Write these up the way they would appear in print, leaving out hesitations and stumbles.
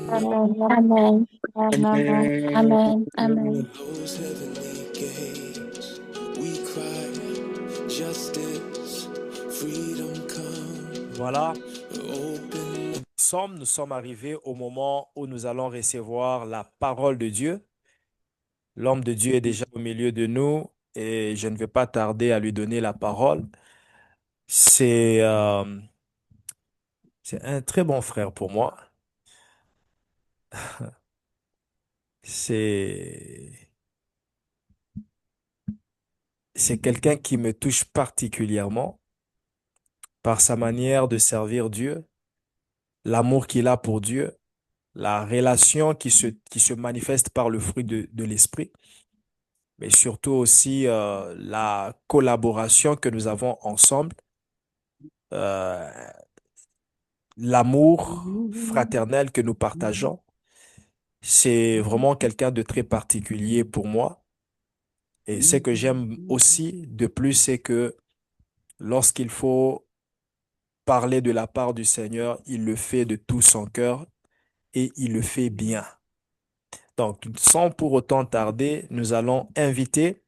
Amen. Amen. Amen. Amen. Amen. Those heavenly gates, we cry, justice, freedom come. Voilà, Open. nous sommes arrivés au moment où nous allons recevoir la parole de Dieu. L'homme de Dieu est déjà au milieu de nous et je ne vais pas tarder à lui donner la parole. C'est c'est un très bon frère pour moi. C'est c'est quelqu'un qui me touche particulièrement par sa manière de servir Dieu, l'amour qu'il a pour Dieu, la relation qui se manifeste par le fruit de l'esprit, mais surtout aussi la collaboration que nous avons ensemble, euh, l'amour fraternel que nous partageons. C'est vraiment quelqu'un de très particulier pour moi. Et ce que j'aime aussi de plus, c'est que lorsqu'il faut parler de la part du Seigneur, il le fait de tout son cœur et il le fait bien. Donc, sans pour autant tarder, nous allons inviter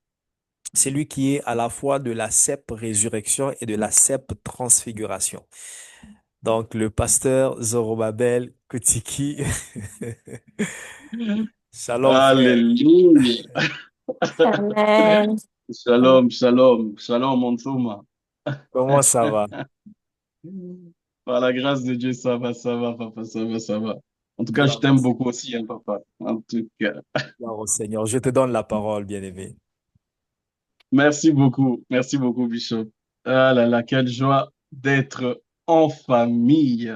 celui qui est à la fois de la CEP Résurrection et de la CEP Transfiguration. Donc, le pasteur Zorobabel Kotiki. Shalom, frère. Alléluia. Amen. Shalom, shalom, shalom, mon Thomas. Comment ça va? Par la grâce de Dieu, ça va, papa, ça va, ça va. En tout cas, je Gloire au t'aime Seigneur. beaucoup aussi, hein, papa. En tout cas, Gloire au Seigneur. Je te donne la parole, bien-aimé. merci beaucoup, Bishop. Ah là là, quelle joie d'être en famille.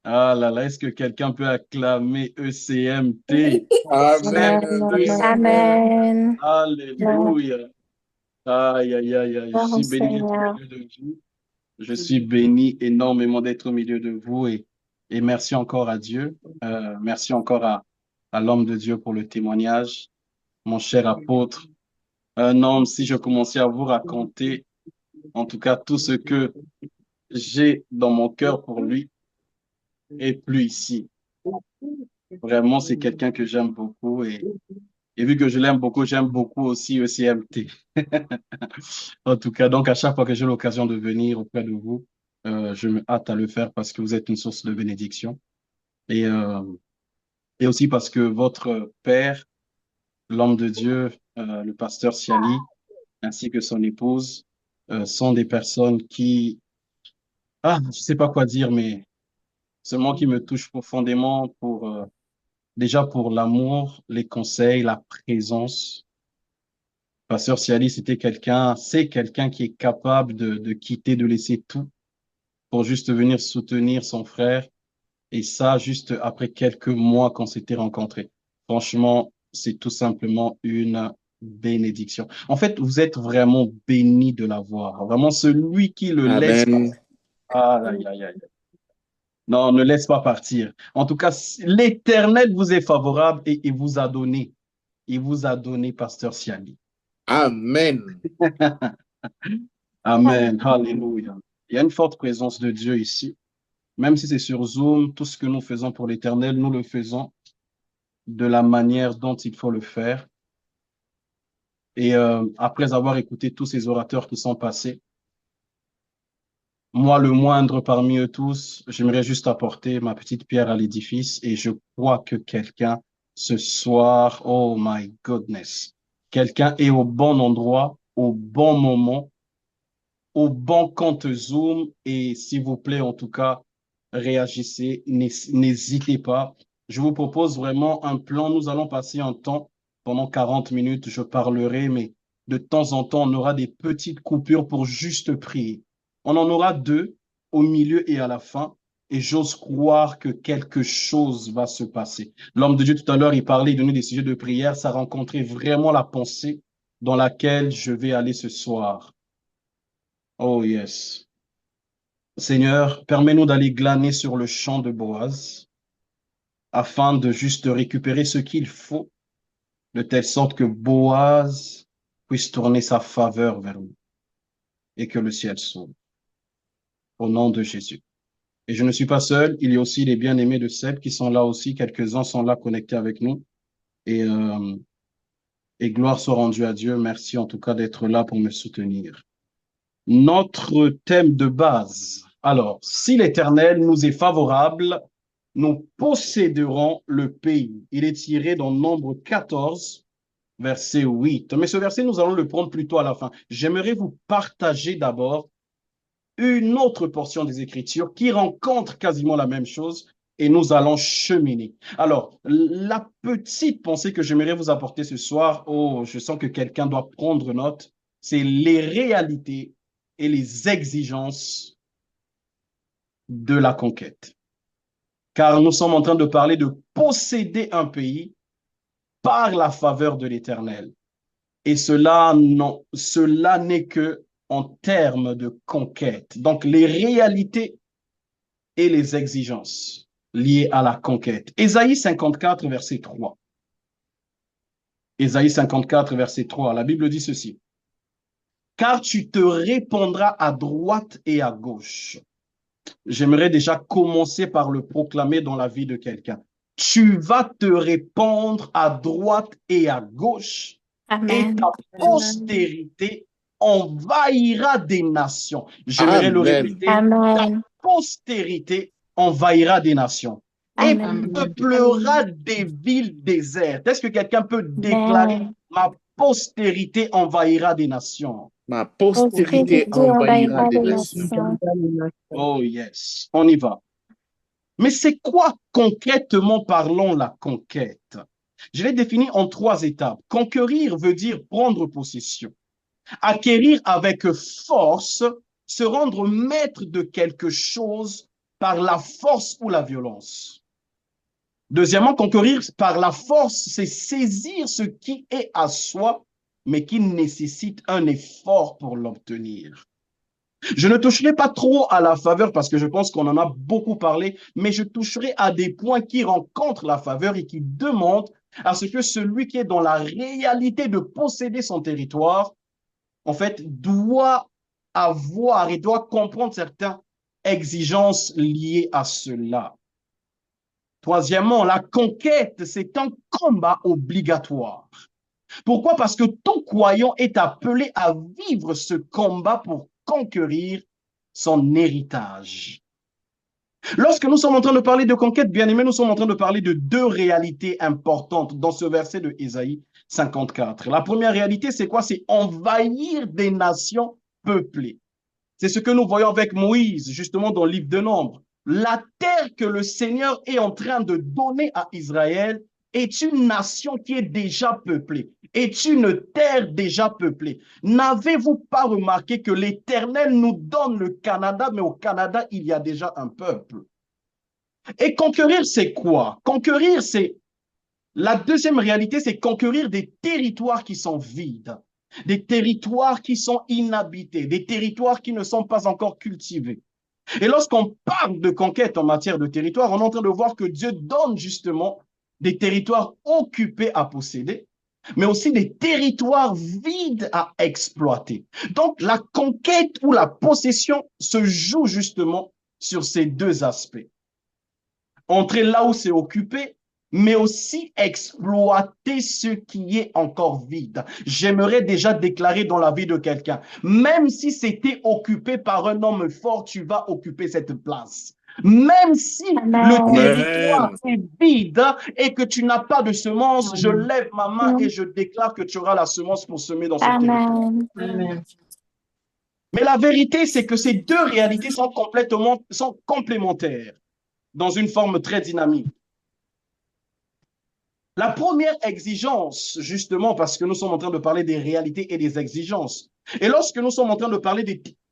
Ah là là, est-ce que quelqu'un peut acclamer ECMT? Amen. Cette puissance. Amen. Amen. Alléluia. Aïe, aïe, aïe, aïe, je Gloire au suis béni d'être au Seigneur. milieu de vous. Je suis béni énormément d'être au milieu de vous et merci encore à Dieu. Merci encore à l'homme de Dieu pour le témoignage, mon cher apôtre. Un homme, si je commençais à vous raconter, en tout cas, tout ce que j'ai dans mon cœur pour lui est plus ici. Vraiment, c'est quelqu'un que j'aime beaucoup et vu que je l'aime beaucoup, j'aime beaucoup aussi ECMT. En tout cas, donc à chaque fois que j'ai l'occasion de venir auprès de vous, je me hâte à le faire parce que vous êtes une source de bénédiction. Et, euh, et aussi parce que votre père, l'homme de Dieu, le pasteur Siali, ainsi que son épouse, sont des personnes qui, je sais pas quoi dire, mais seulement qui me touchent profondément pour, déjà pour l'amour, les conseils, la présence. Pasteur Siali, c'est quelqu'un qui est capable de quitter, de laisser tout pour juste venir soutenir son frère. Et ça, juste après quelques mois qu'on s'était rencontrés. Franchement, c'est tout simplement une bénédiction. En fait, vous êtes vraiment béni de l'avoir. Vraiment, celui qui le laisse pas. Amen. Aïe, aïe, aïe. Non, ne laisse pas partir. En tout cas, l'Éternel vous est favorable et il vous a donné. Il vous a donné, Pasteur Siani. Amen. Amen. Alléluia. Il y a une forte présence de Dieu ici. Même si c'est sur Zoom, tout ce que nous faisons pour l'Éternel, nous le faisons de la manière dont il faut le faire. Et après avoir écouté tous ces orateurs qui sont passés, moi, le moindre parmi eux tous, j'aimerais juste apporter ma petite pierre à l'édifice et je crois que quelqu'un ce soir, oh my goodness, quelqu'un est au bon endroit, au bon moment, au bon compte Zoom et s'il vous plaît, en tout cas, réagissez, n'hésitez pas. Je vous propose vraiment un plan. Nous allons passer un temps pendant 40 minutes. Je parlerai, mais de temps en temps, on aura des petites coupures pour juste prier. On en aura deux au milieu et à la fin. Et j'ose croire que quelque chose va se passer. L'homme de Dieu, tout à l'heure, il parlait, il donnait des sujets de prière. Ça rencontrait vraiment la pensée dans laquelle je vais aller ce soir. Oh yes. Seigneur, permets-nous d'aller glaner sur le champ de Boaz afin de juste récupérer ce qu'il faut, de telle sorte que Boaz puisse tourner sa faveur vers nous et que le ciel s'ouvre. Au nom de Jésus. Et je ne suis pas seul, il y a aussi les bien-aimés de Seb qui sont là aussi, quelques-uns sont là connectés avec nous. Et, euh, et gloire soit rendue à Dieu. Merci en tout cas d'être là pour me soutenir. Notre thème de base. Alors, si l'Éternel nous est favorable, nous posséderons le pays. Il est tiré dans Nombre 14, verset 8. Mais ce verset, nous allons le prendre plutôt à la fin. J'aimerais vous partager d'abord une autre portion des Écritures qui rencontre quasiment la même chose et nous allons cheminer. Alors, la petite pensée que j'aimerais vous apporter ce soir, oh, je sens que quelqu'un doit prendre note, c'est les réalités et les exigences de la conquête. Car nous sommes en train de parler de posséder un pays par la faveur de l'Éternel. Et cela n'est que en termes de conquête. Donc, les réalités et les exigences liées à la conquête. Ésaïe 54, verset 3. Ésaïe 54, verset 3. La Bible dit ceci. Car tu te répandras à droite et à gauche. J'aimerais déjà commencer par le proclamer dans la vie de quelqu'un. Tu vas te répandre à droite et à gauche, et Amen. ta postérité envahira des nations. J'aimerais le Amen. répéter. Ta Amen. postérité envahira des nations et Amen. peuplera des villes désertes. Est-ce que quelqu'un peut déclarer Amen. ma postérité envahira des nations? Ma postérité Postérité envahira envahira des des nations. nations. Oh yes, on y va. Mais c'est quoi concrètement parlons la conquête? Je l'ai défini en 3 étapes. Conquérir veut dire prendre possession. Acquérir avec force, se rendre maître de quelque chose par la force ou la violence. Deuxièmement, conquérir par la force, c'est saisir ce qui est à soi, mais qui nécessite un effort pour l'obtenir. Je ne toucherai pas trop à la faveur parce que je pense qu'on en a beaucoup parlé, mais je toucherai à des points qui rencontrent la faveur et qui demandent à ce que celui qui est dans la réalité de posséder son territoire, en fait, doit avoir et doit comprendre certaines exigences liées à cela. Troisièmement, la conquête, c'est un combat obligatoire. Pourquoi? Parce que tout croyant est appelé à vivre ce combat pour conquérir son héritage. Lorsque nous sommes en train de parler de conquête, bien aimé, nous sommes en train de parler de 2 réalités importantes dans ce verset de Ésaïe 54. La première réalité, c'est quoi? C'est envahir des nations peuplées. C'est ce que nous voyons avec Moïse, justement dans le livre de Nombres. La terre que le Seigneur est en train de donner à Israël est une nation qui est déjà peuplée, est une terre déjà peuplée. N'avez-vous pas remarqué que l'Éternel nous donne le Canada, mais au Canada, il y a déjà un peuple? Et conquérir, c'est quoi? Conquérir, c'est... La deuxième réalité, c'est conquérir des territoires qui sont vides, des territoires qui sont inhabités, des territoires qui ne sont pas encore cultivés. Et lorsqu'on parle de conquête en matière de territoire, on est en train de voir que Dieu donne justement des territoires occupés à posséder, mais aussi des territoires vides à exploiter. Donc, la conquête ou la possession se joue justement sur ces 2 aspects. Entrer là où c'est occupé, mais aussi exploiter ce qui est encore vide. J'aimerais déjà déclarer dans la vie de quelqu'un, même si c'était occupé par un homme fort, tu vas occuper cette place. Même si le territoire est vide et que tu n'as pas de semence, je lève ma main et je déclare que tu auras la semence pour semer dans ce territoire. Amen. Mais la vérité, c'est que ces 2 réalités sont complémentaires dans une forme très dynamique. La première exigence, justement, parce que nous sommes en train de parler des réalités et des exigences, et lorsque nous sommes en train de parler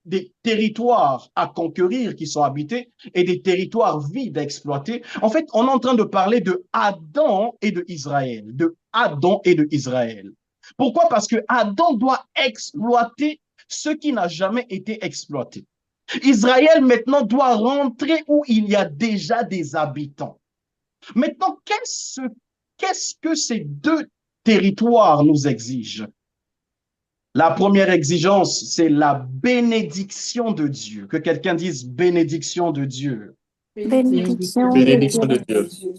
des territoires à conquérir qui sont habités et des territoires vides à exploiter, en fait, on est en train de parler de Adam et de Israël, de Adam et de Israël. Pourquoi? Parce que Adam doit exploiter ce qui n'a jamais été exploité. Israël maintenant doit rentrer où il y a déjà des habitants. Maintenant, qu'est-ce que ces 2 territoires nous exigent? La première exigence, c'est la bénédiction de Dieu. Que quelqu'un dise bénédiction de Dieu. Bénédiction de Bénédiction de Dieu. Dieu.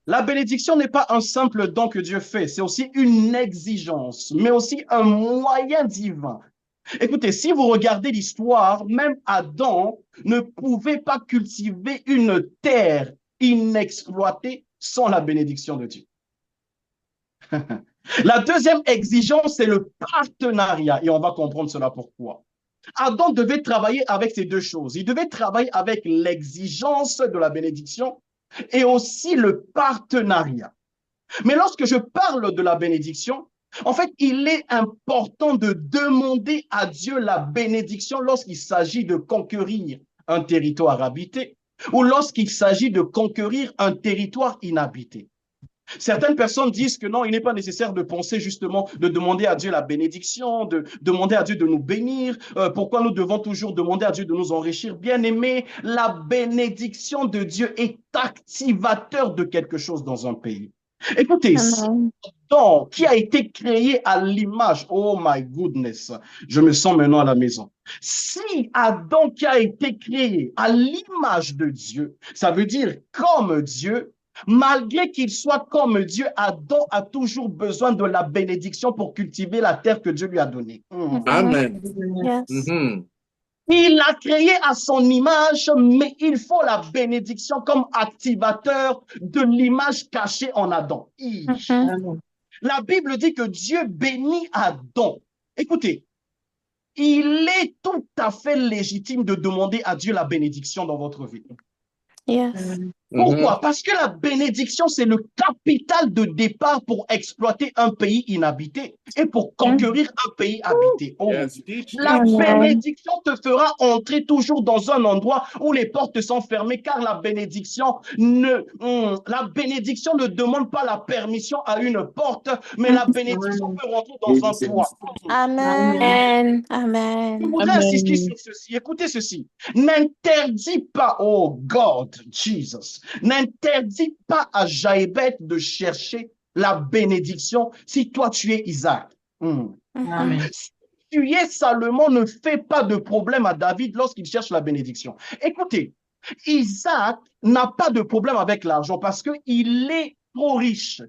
La bénédiction n'est pas un simple don que Dieu fait, c'est aussi une exigence, mais aussi un moyen divin. Écoutez, si vous regardez l'histoire, même Adam ne pouvait pas cultiver une terre inexploitée sans la bénédiction de Dieu. La deuxième exigence, c'est le partenariat, et on va comprendre cela pourquoi. Adam devait travailler avec ces deux choses. Il devait travailler avec l'exigence de la bénédiction et aussi le partenariat. Mais lorsque je parle de la bénédiction, en fait, il est important de demander à Dieu la bénédiction lorsqu'il s'agit de conquérir un territoire habité ou lorsqu'il s'agit de conquérir un territoire inhabité. Certaines personnes disent que non, il n'est pas nécessaire de penser justement, de demander à Dieu la bénédiction, de demander à Dieu de nous bénir. Pourquoi nous devons toujours demander à Dieu de nous enrichir? Bien aimé, la bénédiction de Dieu est activateur de quelque chose dans un pays. Écoutez, si Amen. Adam, qui a été créé à l'image, oh my goodness, je me sens maintenant à la maison. Si Adam qui a été créé à l'image de Dieu, ça veut dire comme Dieu, malgré qu'il soit comme Dieu, Adam a toujours besoin de la bénédiction pour cultiver la terre que Dieu lui a donnée. Amen. Yes. Mhm. Il l'a créé à son image, mais il faut la bénédiction comme activateur de l'image cachée en Adam. Mhm. La Bible dit que Dieu bénit Adam. Écoutez, il est tout à fait légitime de demander à Dieu la bénédiction dans votre vie. Yes. Pourquoi? Parce que la bénédiction, c'est le capital de départ pour exploiter un pays inhabité et pour conquérir un pays habité. Oh, Yes, teach, la teach. bénédiction te fera entrer toujours dans un endroit où les portes sont fermées, car la bénédiction ne demande pas la permission à une porte, mais la bénédiction peut rentrer dans un toit. Amen. Je Amen. voudrais insister sur ceci. Écoutez ceci. N'interdis pas, oh God, Jesus, n'interdis pas à Jaébeth de chercher la bénédiction si toi tu es Isaac. Si tu es Salomon, ne fais pas de problème à David lorsqu'il cherche la bénédiction. Écoutez, Isaac n'a pas de problème avec l'argent parce qu'il est trop riche.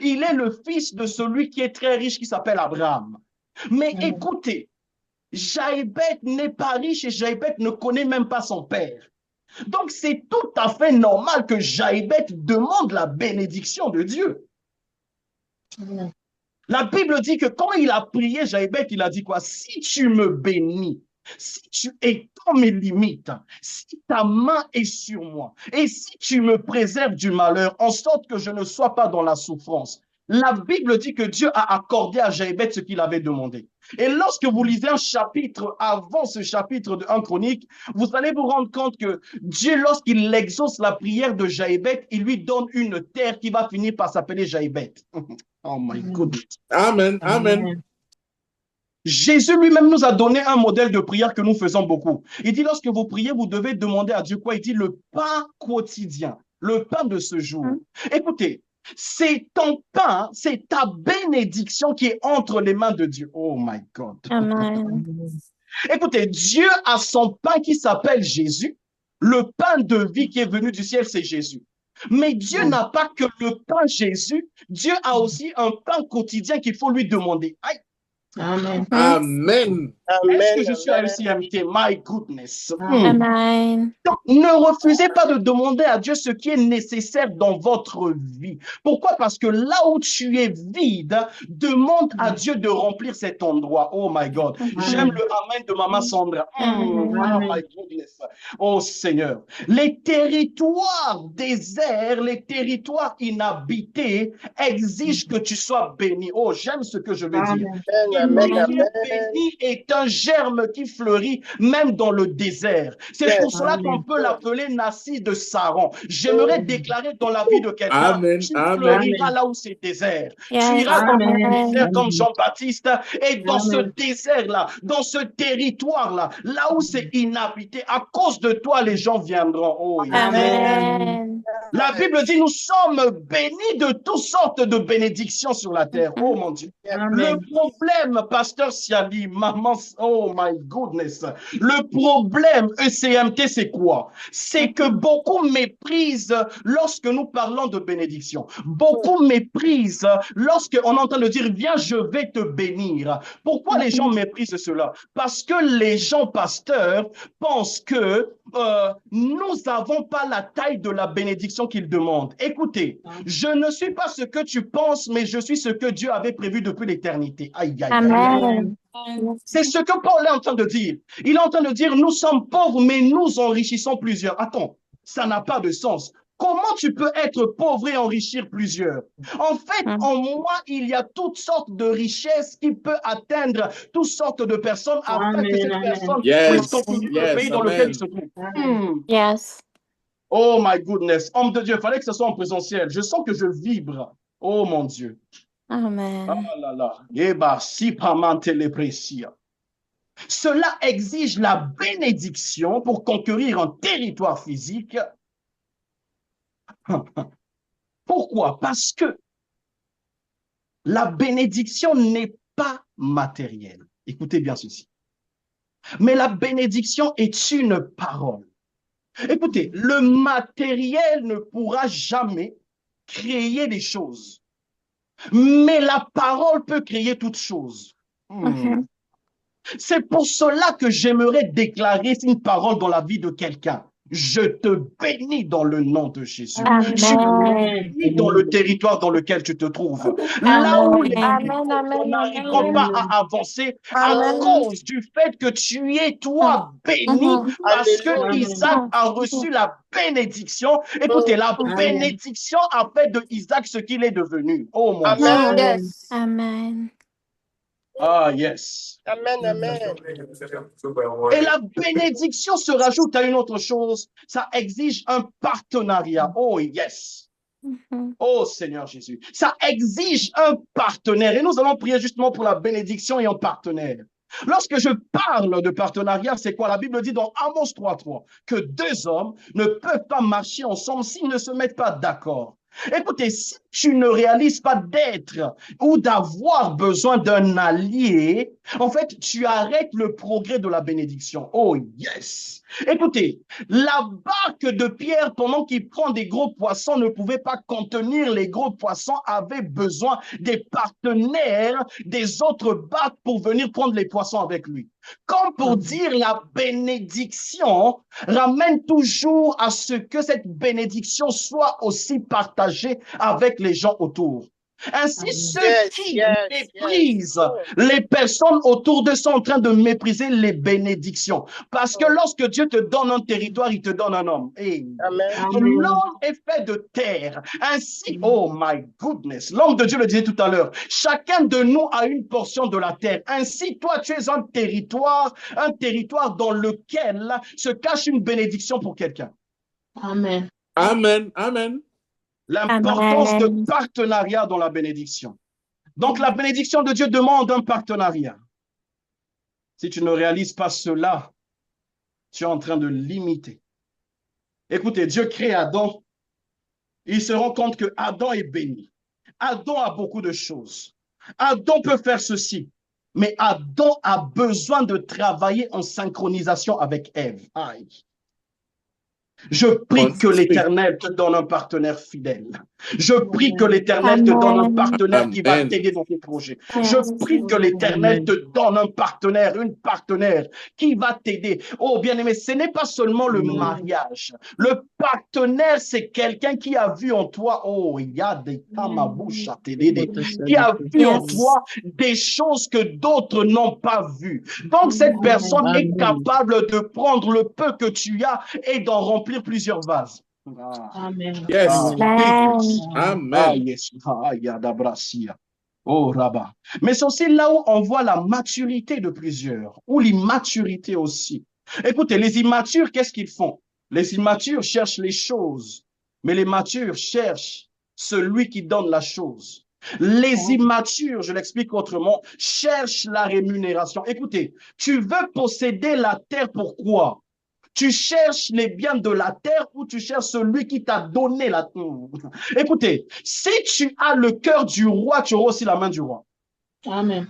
Il est le fils de celui qui est très riche qui s'appelle Abraham. Mais écoutez, Jaébeth n'est pas riche et Jaébeth ne connaît même pas son père. Donc, c'est tout à fait normal que Jaébeth demande la bénédiction de Dieu. La Bible dit que quand il a prié Jaébeth, il a dit quoi? Si tu me bénis, si tu étends mes limites, si ta main est sur moi, et si tu me préserves du malheur, en sorte que je ne sois pas dans la souffrance. La Bible dit que Dieu a accordé à Jaébeth ce qu'il avait demandé. Et lorsque vous lisez un chapitre avant ce chapitre de 1 Chronique, vous allez vous rendre compte que Dieu, lorsqu'il exauce la prière de Jaébeth, il lui donne une terre qui va finir par s'appeler Jaébeth. Oh my goodness. Amen. Amen. Jésus lui-même nous a donné un modèle de prière que nous faisons beaucoup. Il dit, lorsque vous priez, vous devez demander à Dieu quoi? Il dit le pain quotidien, le pain de ce jour. Écoutez, c'est ton pain, c'est ta bénédiction qui est entre les mains de Dieu. Oh my God. Amen. Écoutez, Dieu a son pain qui s'appelle Jésus. Le pain de vie qui est venu du ciel, c'est Jésus. Mais Dieu n'a pas que le pain Jésus. Dieu a aussi un pain quotidien qu'il faut lui demander. Aïe. Amen. Amen. Est-ce que je suis à UCMT? My goodness. Amen. Donc, ne refusez pas de demander à Dieu ce qui est nécessaire dans votre vie. Pourquoi? Parce que là où tu es vide, demande à Dieu de remplir cet endroit. Oh my God. J'aime le amen de Maman Sandra. Oh my goodness. Oh Seigneur. Les territoires déserts, les territoires inhabités exigent que tu sois béni. Oh, j'aime ce que je veux dire. Béni est un germe qui fleurit même dans le désert. C'est pour cela qu'on peut l'appeler Nassi de Saron. J'aimerais déclarer dans la vie de quelqu'un, tu fleuriras là où c'est désert. Tu iras dans le désert comme Jean-Baptiste et dans ce désert-là, dans ce territoire-là, là où c'est inhabité, à cause de toi, les gens viendront. Oh, Amen. La Bible dit, nous sommes bénis de toutes sortes de bénédictions sur la terre. Oh mon Dieu. Le problème problème, pasteur Siali, maman, oh my goodness. Le problème, ECMT, c'est quoi? C'est que beaucoup méprisent lorsque nous parlons de bénédiction. Beaucoup méprisent lorsqu'on est en train de dire, viens, je vais te bénir. Pourquoi les gens méprisent cela? Parce que les gens, pasteurs, pensent que nous n'avons pas la taille de la bénédiction qu'ils demandent. Écoutez, je ne suis pas ce que tu penses, mais je suis ce que Dieu avait prévu depuis l'éternité. Aïe, aïe, aïe. Amen. C'est ce que Paul est en train de dire. Il est en train de dire, nous sommes pauvres, mais nous enrichissons plusieurs. Attends, ça n'a pas de sens. Comment tu peux être pauvre et enrichir plusieurs? En fait, en moi, il y a toutes sortes de richesses qui peuvent atteindre toutes sortes de personnes afin que cette personne puisse contribuer au pays dans lequel il se trouve. Yes. Oh my goodness. Homme de Dieu, il fallait que ce soit en présentiel. Je sens que je vibre. Oh mon Dieu. Amen. Ah là là. Eba, si pamante le precia. Cela exige la bénédiction pour conquérir un territoire physique. Pourquoi? Parce que la bénédiction n'est pas matérielle. Écoutez bien ceci. Mais la bénédiction est une parole. Écoutez, le matériel ne pourra jamais créer des choses. Mais la parole peut créer toutes choses. C'est pour cela que j'aimerais déclarer une parole dans la vie de quelqu'un. Je te bénis dans le nom de Jésus. Amen. Je te bénis dans le territoire dans lequel tu te trouves. Là où les gens n'arriveront pas à avancer à cause du fait que tu es toi béni parce que Isaac a reçu la bénédiction. Écoutez, la bénédiction a fait de Isaac ce qu'il est devenu. Oh mon Dieu. Yes. Amen. Ah, yes. Amen, amen. Et la bénédiction se rajoute à une autre chose. Ça exige un partenariat. Oh, yes. Oh, Seigneur Jésus. Ça exige un partenaire. Et nous allons prier justement pour la bénédiction et un partenaire. Lorsque je parle de partenariat, c'est quoi? La Bible dit dans Amos 3:3 que deux hommes ne peuvent pas marcher ensemble s'ils ne se mettent pas d'accord. Écoutez, si tu ne réalises pas d'être ou d'avoir besoin d'un allié, en fait, tu arrêtes le progrès de la bénédiction. Oh, yes! Écoutez, la barque de Pierre, pendant qu'il prend des gros poissons, ne pouvait pas contenir les gros poissons, avait besoin des partenaires des autres barques pour venir prendre les poissons avec lui. Comme pour dire, la bénédiction ramène toujours à ce que cette bénédiction soit aussi partagée avec les gens autour. Ainsi, ceux qui méprisent les personnes autour d'eux sont en train de mépriser les bénédictions. Parce que lorsque Dieu te donne un territoire, il te donne un homme. Et l'homme est fait de terre. Ainsi, oh my goodness, l'homme de Dieu le disait tout à l'heure, chacun de nous a une portion de la terre. Ainsi, toi, tu es un territoire dans lequel se cache une bénédiction pour quelqu'un. Amen. Amen, amen. L'importance de partenariat dans la bénédiction. Donc, la bénédiction de Dieu demande un partenariat. Si tu ne réalises pas cela, tu es en train de limiter. Écoutez, Dieu crée Adam. Il se rend compte que Adam est béni. Adam a beaucoup de choses. Adam peut faire ceci. Mais Adam a besoin de travailler en synchronisation avec Ève. Aïe. Je prie que l'Éternel te donne un partenaire fidèle. Je prie que l'Éternel te donne un partenaire qui va t'aider dans tes projets. Je prie que l'Éternel te donne un partenaire, une partenaire qui va t'aider. Oh, bien-aimé, ce n'est pas seulement le mariage. Le partenaire, c'est quelqu'un qui a vu en toi, oh, il y a des tamabouches à t'aider, qui a vu en toi des choses que d'autres n'ont pas vues. Donc, cette personne est capable de prendre le peu que tu as et d'en remplir plusieurs vases. Amen. Yes. Amen. Amen. Oh, Rabat. Mais c'est aussi là où on voit la maturité de plusieurs, ou l'immaturité aussi. Écoutez, les immatures, qu'est-ce qu'ils font? Les immatures cherchent les choses, mais les matures cherchent celui qui donne la chose. Les immatures, je l'explique autrement, cherchent la rémunération. Écoutez, tu veux posséder la terre, pourquoi? Tu cherches les biens de la terre ou tu cherches celui qui t'a donné la terre? Écoutez, si tu as le cœur du roi, tu auras aussi la main du roi. Amen.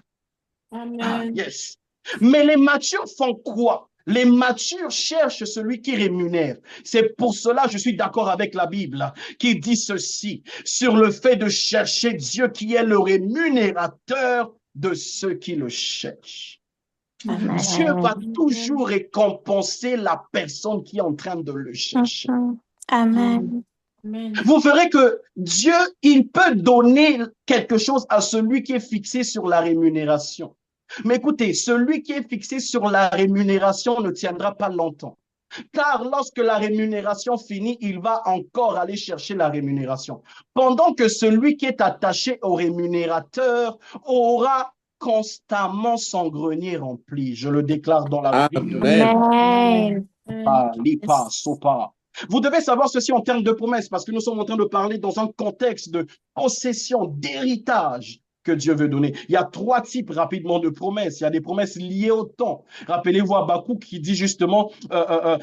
Ah, Amen. yes. Mais les matures font quoi? Les matures cherchent celui qui rémunère. C'est pour cela que je suis d'accord avec la Bible qui dit ceci sur le fait de chercher Dieu qui est le rémunérateur de ceux qui le cherchent. Dieu va Amen. toujours récompenser la personne qui est en train de le chercher. Amen. Amen. Vous verrez que Dieu, il peut donner quelque chose à celui qui est fixé sur la rémunération. Mais écoutez, celui qui est fixé sur la rémunération ne tiendra pas longtemps. Car lorsque la rémunération finit, il va encore aller chercher la rémunération. Pendant que celui qui est attaché au rémunérateur aura constamment son grenier rempli. Je le déclare dans la vie de Amen. Amen. Lipa, Sopa. Vous devez savoir ceci en termes de promesses, parce que nous sommes en train de parler dans un contexte de possession, d'héritage que Dieu veut donner. Il y a 3 types rapidement de promesses. Il y a des promesses liées au temps. Rappelez-vous Habakkuk qui dit justement,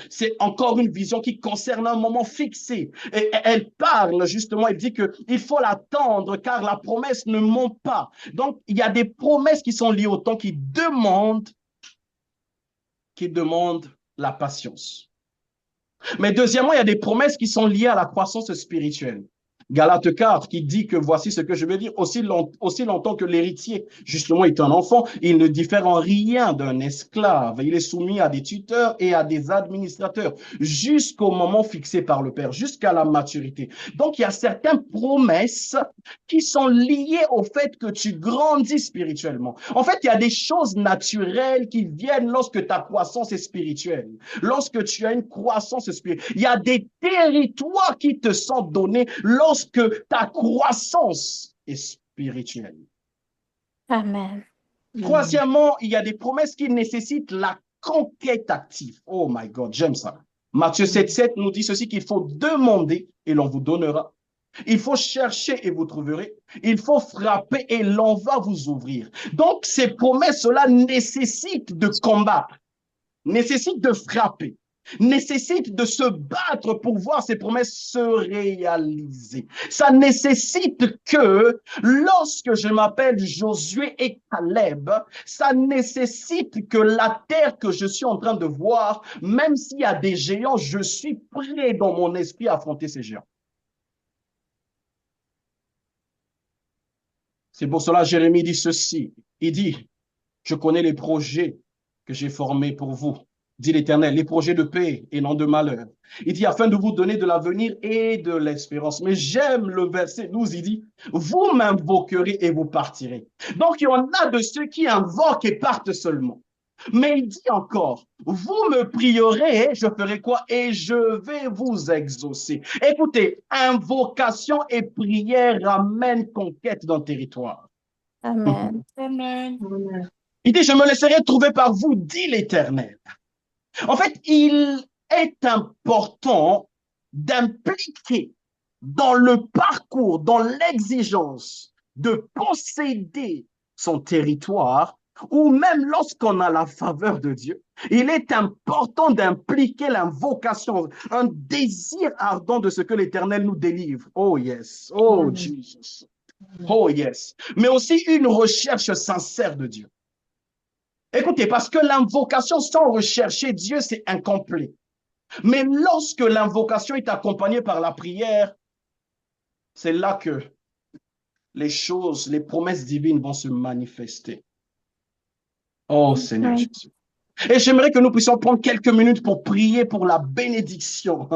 c'est encore une vision qui concerne un moment fixé. Et elle parle justement, elle dit qu'il faut l'attendre car la promesse ne monte pas. Donc, il y a des promesses qui sont liées au temps qui demandent la patience. Mais deuxièmement, il y a des promesses qui sont liées à la croissance spirituelle. Galates 4 qui dit que voici ce que je veux dire, aussi longtemps que l'héritier, justement, est un enfant, il ne diffère en rien d'un esclave. Il est soumis à des tuteurs et à des administrateurs jusqu'au moment fixé par le Père, jusqu'à la maturité. Donc, il y a certaines promesses qui sont liées au fait que tu grandis spirituellement. En fait, il y a des choses naturelles qui viennent lorsque ta croissance est spirituelle, lorsque tu as une croissance spirituelle. Il y a des territoires qui te sont donnés lorsque ta croissance est spirituelle. Amen. Troisièmement, il y a des promesses qui nécessitent la conquête active. Oh my God, j'aime ça. Matthieu 7,7 nous dit ceci, qu'il faut demander et l'on vous donnera. Il faut chercher et vous trouverez. Il faut frapper et l'on va vous ouvrir. Donc, ces promesses-là nécessitent de combattre, nécessitent de frapper, nécessite de se battre pour voir ces promesses se réaliser. Ça nécessite que, lorsque je m'appelle Josué et Caleb, ça nécessite que la terre que je suis en train de voir, même s'il y a des géants, je suis prêt dans mon esprit à affronter ces géants. C'est pour cela que Jérémie dit ceci. Il dit, je connais les projets que j'ai formés pour vous, dit l'Éternel, les projets de paix et non de malheur. Il dit, afin de vous donner de l'avenir et de l'espérance. Mais j'aime le verset 12, il dit, vous m'invoquerez et vous partirez. Donc, il y en a de ceux qui invoquent et partent seulement. Mais il dit encore, vous me prierez, je ferai quoi? Et je vais vous exaucer. Écoutez, invocation et prière ramènent conquête d'un territoire. Amen. Amen. Il dit, je me laisserai trouver par vous, dit l'Éternel. En fait, il est important d'impliquer dans le parcours, dans l'exigence de posséder son territoire, ou même lorsqu'on a la faveur de Dieu, il est important d'impliquer l'invocation, un désir ardent de ce que l'Éternel nous délivre. Oh yes, oh Jesus, oh yes. Mais aussi une recherche sincère de Dieu. Écoutez, parce que l'invocation sans rechercher Dieu, c'est incomplet. Mais lorsque l'invocation est accompagnée par la prière, c'est là que les choses, les promesses divines vont se manifester. Oh Seigneur Jésus. Et j'aimerais que nous puissions prendre quelques minutes pour prier pour la bénédiction,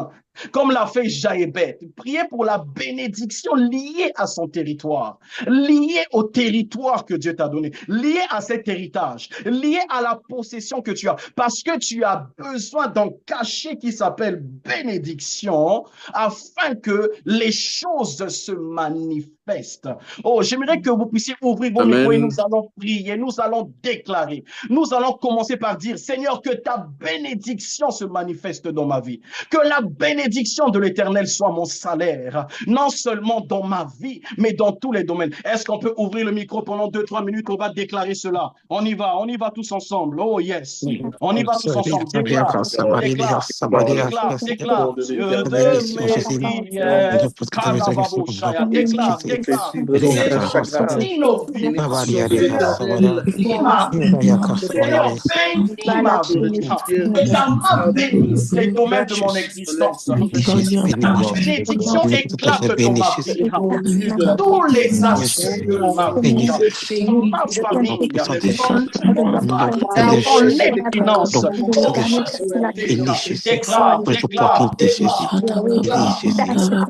comme l'a fait Jaébet. Prier pour la bénédiction liée à son territoire, liée au territoire que Dieu t'a donné, liée à cet héritage, liée à la possession que tu as, parce que tu as besoin d'un cachet qui s'appelle bénédiction, afin que les choses se manifestent. Oh, j'aimerais que vous puissiez ouvrir vos micros et nous allons prier, nous allons déclarer. Nous allons commencer par dire, Seigneur, que ta bénédiction se manifeste dans ma vie. Que la bénédiction bénédiction de l'Éternel soit mon salaire, non seulement dans ma vie, mais dans tous les domaines. Est-ce qu'on peut ouvrir le micro pendant 2-3 minutes? On va déclarer cela. On y va tous ensemble. Oh yes, on y va tous ensemble. Déclare, déclare, déclare, déclare. Dieu de mes prières, Kalababouchaya. Déclare, déclare. Bénis nos vies. Bénis ma vie. Seigneur, bénis ma vie. Et ça m'a béni les domaines de mon existence. Ta bénédiction éclate dans ma vie. Tous les aspects de ma vie. Dans ma famille. Dans les finances. Déclare, déclare,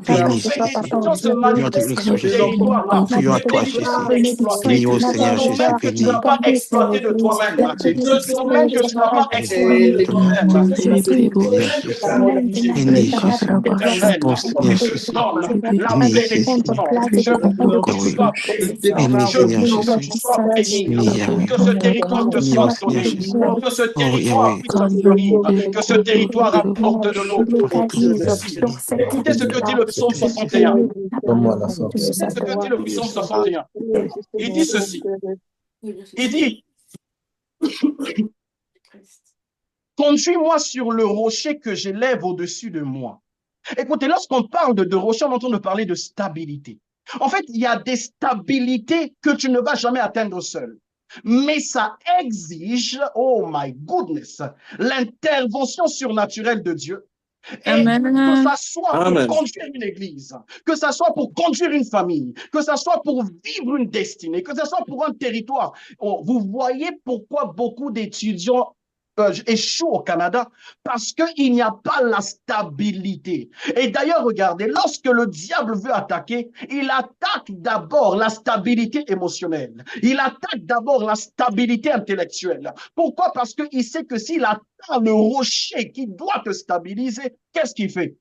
bénédiction se manifeste sur le territoire. Que tu n'as pas exploité de toi-même. Ce domaine que tu n'as pas exploité de toi-même. La bénédiction. Que ce territoire te soit donné. Que ce territoire puisse fleurir. Que ce territoire apporte de l'eau. Écoutez ce que dit le psaume 61. Écoutez ce que dit le psaume 61. Il dit ceci. Il dit, conduis-moi sur le rocher que j'élève au-dessus de moi. Écoutez, lorsqu'on parle de rocher, on entend parler de stabilité. En fait, il y a des stabilités que tu ne vas jamais atteindre seul. Mais ça exige, oh my goodness, l'intervention surnaturelle de Dieu. Et que ça soit pour conduire une église, que ça soit pour conduire une famille, que ça soit pour vivre une destinée, que ça soit pour un territoire. Oh, vous voyez pourquoi beaucoup d'étudiants échouent au Canada? Parce qu'il n'y a pas la stabilité. Et d'ailleurs, regardez, lorsque le diable veut attaquer, il attaque d'abord la stabilité émotionnelle. Il attaque d'abord la stabilité intellectuelle. Pourquoi? Parce qu'il sait que s'il atteint le rocher qui doit te stabiliser, qu'est-ce qu'il fait?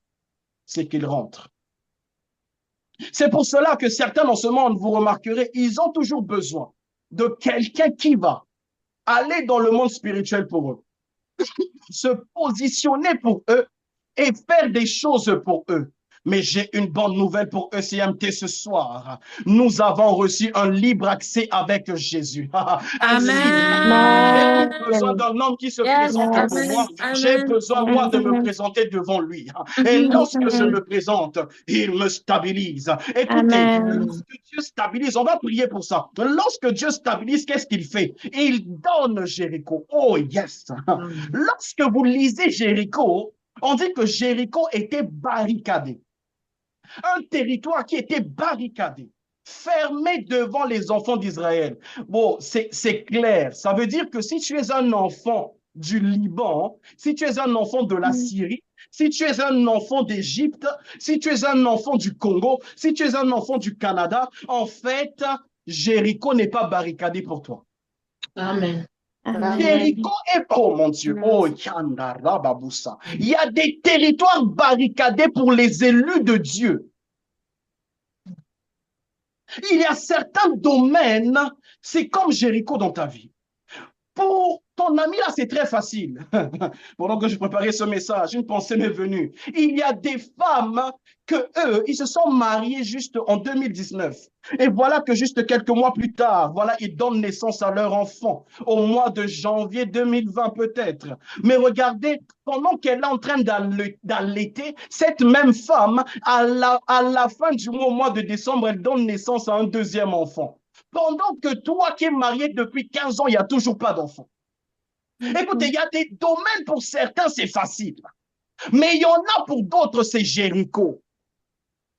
C'est qu'il rentre. C'est pour cela que certains dans ce monde, vous remarquerez, ils ont toujours besoin de quelqu'un qui va aller dans le monde spirituel pour eux, se positionner pour eux et faire des choses pour eux. Mais j'ai une bonne nouvelle pour ECMT ce soir. Nous avons reçu un libre accès avec Jésus. Amen. J'ai besoin d'un homme qui se présente pour moi. J'ai besoin, moi, de me présenter devant lui. Et lorsque je me présente, il me stabilise. Écoutez, lorsque Dieu stabilise, on va prier pour ça. Lorsque Dieu stabilise, qu'est-ce qu'il fait? Il donne Jéricho. Oh, yes. Lorsque vous lisez Jéricho, on dit que Jéricho était barricadé. Un territoire qui était barricadé, fermé devant les enfants d'Israël. Bon, c'est clair. Ça veut dire que si tu es un enfant du Liban, si tu es un enfant de la Syrie, si tu es un enfant d'Égypte, si tu es un enfant du Congo, si tu es un enfant du Canada, en fait, Jéricho n'est pas barricadé pour toi. Amen. Jéricho est, oh mon Dieu, oh Yanda Rababoussa. Il y a des territoires barricadés pour les élus de Dieu. Il y a certains domaines, c'est comme Jéricho dans ta vie. Pour ton ami là, c'est très facile. Pendant que je préparais ce message, une pensée m'est venue. Il y a des femmes que eux, ils se sont mariés juste en 2019. Et voilà que juste quelques mois plus tard, voilà, ils donnent naissance à leur enfant au mois de janvier 2020 peut-être. Mais regardez, pendant qu'elle est en train d'allaiter, cette même femme, à la fin du mois, au mois de décembre, elle donne naissance à un deuxième enfant. Pendant que toi qui es marié depuis 15 ans, il n'y a toujours pas d'enfant. Écoutez, il y a des domaines pour certains, c'est facile. Mais il y en a pour d'autres, c'est Jéricho.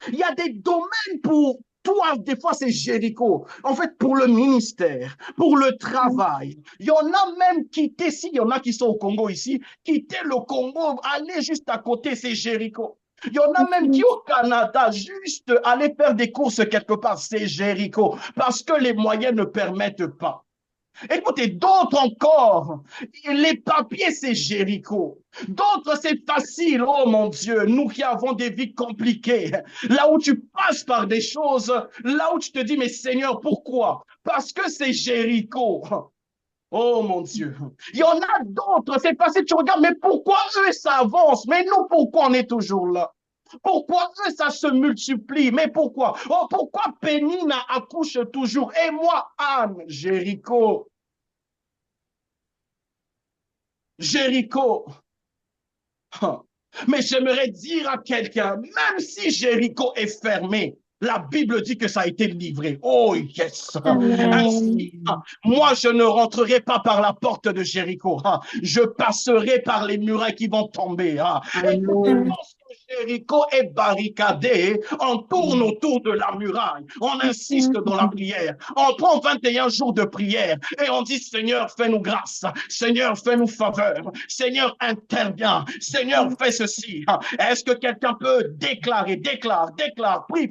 Il y a des domaines pour toi, des fois, c'est Jéricho. En fait, pour le ministère, pour le travail. Il y en a même quitté, s'il y en a qui sont au Congo ici, quitter le Congo, aller juste à côté, c'est Jéricho. Il y en a même qui au Canada, juste aller faire des courses quelque part, c'est Jéricho, parce que les moyens ne permettent pas. Écoutez, d'autres encore, les papiers, c'est Jéricho. D'autres, c'est facile. Oh mon Dieu, nous qui avons des vies compliquées, là où tu passes par des choses, là où tu te dis, mais Seigneur, pourquoi? Parce que c'est Jéricho. Oh mon Dieu. Il y en a d'autres. C'est parce que tu regardes, mais pourquoi eux, ça avance? Mais nous, pourquoi on est toujours là? Pourquoi eux, ça se multiplie? Mais pourquoi? Oh, pourquoi Pénina accouche toujours? Et moi, Anne, Jéricho. Jéricho. Ah. Mais j'aimerais dire à quelqu'un, même si Jéricho est fermé, la Bible dit que ça a été livré. Oh, yes. Amen. Ainsi, moi, je ne rentrerai pas par la porte de Jéricho. Je passerai par les murailles qui vont tomber. Écoutez, Amen. lorsque Jéricho est barricadé, on tourne autour de la muraille. On insiste dans la prière. On prend 21 jours de prière et on dit, Seigneur, fais-nous grâce. Seigneur, fais-nous faveur. Seigneur, interviens. Seigneur, fais ceci. Est-ce que quelqu'un peut déclarer, déclare, prie,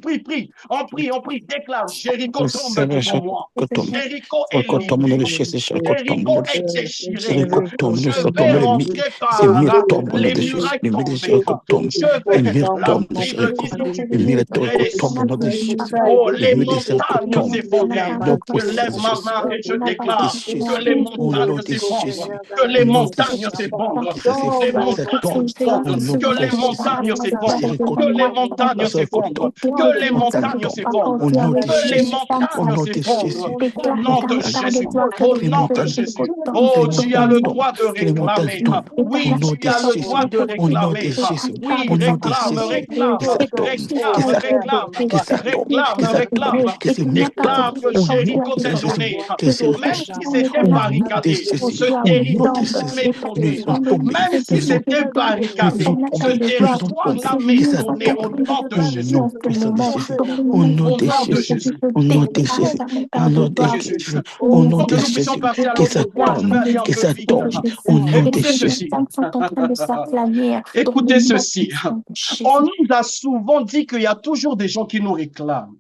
on prie, déclare, Jéricho tombe Seigneur, devant moi. Jéricho est Jéricho tombe dans le livré. ciel, Jéricho tombe Jéricho dans le est ciel. déchiré. Jéricho tombe, nous Je sommes vais tombés, rentrer ces par murs tombent au nom les de Jésus. murailles Les murs de tombées. Jéricho tombent. Je Les vais, murs la tombent de Bible Jéricho. dit, Les murs de Jéricho tombent au nom de Jésus. oh, Les les murs de Jéricho montagnes tombent. s'effondrent. Nous Je lève possèdons ma Jésus. main et je Au nom de déclare Jésus. que les Au nom montagnes de Jésus. s'effondrent. Que Au les nom de montagnes Jésus. s'effondrent. Que ça Les s'effondre, ça montagnes tombe. s'effondrent. Au nom Que de les Jésus. montagnes s'effondrent. Jéricho Que les tombe. montagnes Jéricho s'effondrent. tombe. Que les Montagne montagnes tombe. s'effondrent. Au nom de Que les Jésus. Au montagnes nom de Jésus. s'effondrent. Au Déclare nom dans de la parole de Jésus. Dieu que Au les Que les nom de montagnes Jéricho Jésus. tombent, que Oh, les tu tombe, as montagnes le tombe. tombent, droit de que les montagnes réclamer. tombent, Oui, au nom tu de as le Jésus, droit de au nom de réclamer. Jésus, Oui, au nom de réclame, Jésus, réclame, que ça tombe, que réclame, ça tombe, réclame, que ça tombe, réclame, que ça tombe, réclame. que ces murs Déclare tombent, que au nom Jéricho t'est de Jésus, donné. que ces Même rochers si tombent, c'était au nom de barricadé, Jésus, ce au nom de territoire Jésus, m'est nous donné. faisons tomber, Même si nous faisons c'était tomber, nous faisons barricadé, ce tomber, nous faisons territoire-là tomber, m'est que ça donné tombe, au nom de au Jésus. nom puissant de Jésus, au nom Au de nom de Jésus, Jésus. au nom de Déclare Jésus, dans la au parole de nom Au de nom Dieu de que Jésus, Jésus. au nom Pour de que nous puissions Jésus, passer à que l'autre ça point, je vais tombe, aller un que peu ça vite. de tombe, Jésus au nom de et que Écoutez les Jésus. ceci. montagnes sont en train de s'aplatir dans le Écoutez nom ceci. puissant de On Jésus. nous a souvent dit qu'il y a toujours des gens qui nous réclament.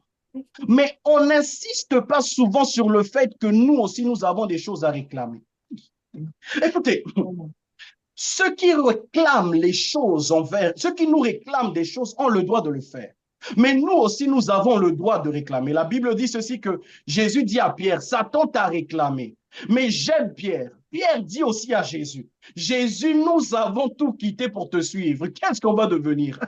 Mais on n'insiste pas souvent sur le fait que nous aussi, nous avons des choses à réclamer. Écoutez, ceux qui réclament les choses envers, ceux qui nous réclament des choses ont le droit de le faire. Mais nous aussi, nous avons le droit de réclamer. La Bible dit ceci que Jésus dit à Pierre, Satan t'a réclamé. Mais j'aime Pierre. Pierre dit aussi à Jésus, Jésus, nous avons tout quitté pour te suivre. Qu'est-ce qu'on va devenir?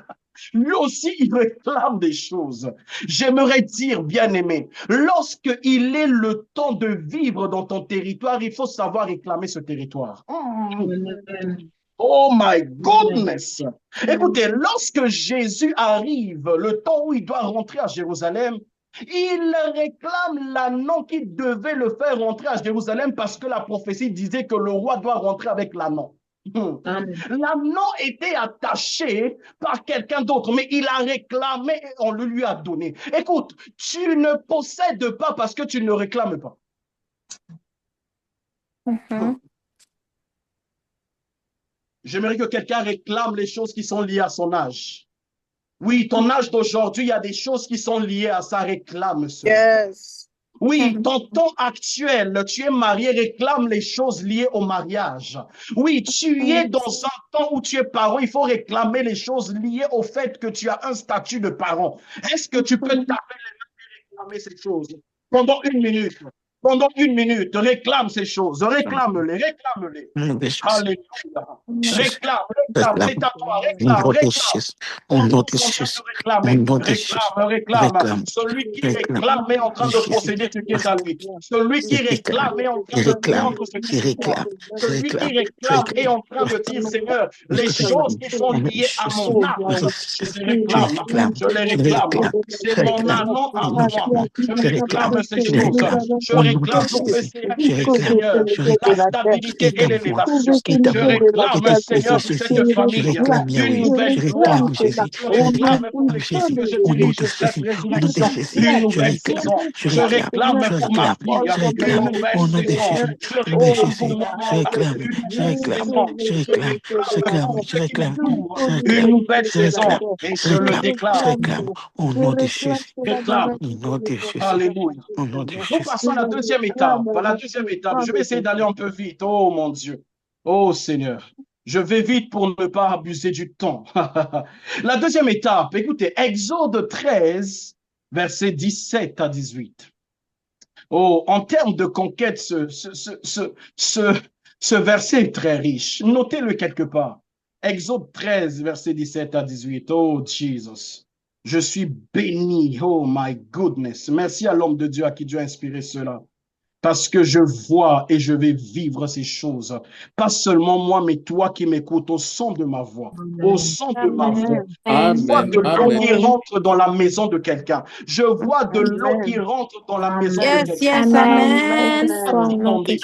Lui aussi, il réclame des choses. J'aimerais dire, bien-aimé, lorsqu'il est le temps de vivre dans ton territoire, il faut savoir réclamer ce territoire. Oh my goodness! Écoutez, lorsque Jésus arrive, le temps où il doit rentrer à Jérusalem, il réclame l'anneau qui devait le faire rentrer à Jérusalem parce que la prophétie disait que le roi doit rentrer avec l'anneau. L'anneau était attaché par quelqu'un d'autre, mais il a réclamé et on le lui a donné. Écoute, tu ne possèdes pas parce que tu ne réclames pas. J'aimerais que quelqu'un réclame les choses qui sont liées à son âge. Oui, ton âge d'aujourd'hui, il y a des choses qui sont liées à ça, réclame cela. Yes. Oui, ton temps actuel, tu es marié, réclame les choses liées au mariage. Oui, tu es dans un temps où tu es parent, il faut réclamer les choses liées au fait que tu as un statut de parent. Est-ce que tu peux taper les mains et réclamer ces choses pendant une minute? Pendant une minute, réclame ces choses, réclame-les, réclame-les. Alléluia. Réclame, réclame, c'est à toi, réclame, réclame. On est en train de réclamer, réclame. Celui qui réclame est en train de posséder ce qui est à lui. Celui qui réclame est en train de prendre ce qui est à lui. Celui qui réclame est en train de dire, Seigneur, les choses qui sont liées à mon âme, je les réclame, je les réclame. C'est mon âme à moi. Je réclame ces choses. Je réclame l'obéissance, Seigneur, la stabilité et l'élévation. Je réclame, Seigneur, pour cette famille, une nouvelle gloire. Je réclame pour l'équipe que je dirige cette résurrection, une nouvelle saison. Je réclame pour ma fille, une nouvelle saison. Je réclame pour mon enfant, une nouvelle saison. Et je le déclare. Au nom de Jésus. Déclare. Au nom de Jésus. Alléluia. Au nom de Nous Jésus. passons à la deuxième étape. À la deuxième étape. Je vais essayer d'aller un peu vite. Oh mon Dieu. Oh Seigneur. Je vais vite pour ne pas abuser du temps. La deuxième étape, écoutez, Exode 13, versets 17 à 18. Oh, en termes de conquête, ce verset est très riche. Notez-le quelque part. Exode 13, verset 17 à 18. Oh, Jesus. Je suis béni. Oh, my goodness. Merci à l'homme de Dieu à qui Dieu a inspiré cela. Parce que je vois et je vais vivre ces choses. Pas seulement moi, mais toi qui m'écoutes au son de ma voix. Au son de ma voix. Amen. Je vois Amen. de l'eau qui Amen. rentre dans la maison de quelqu'un. Je vois de l'eau qui rentre dans la maison de Amen. Yes, quelqu'un. yes, Amen. amen. Pour le nom de Jésus.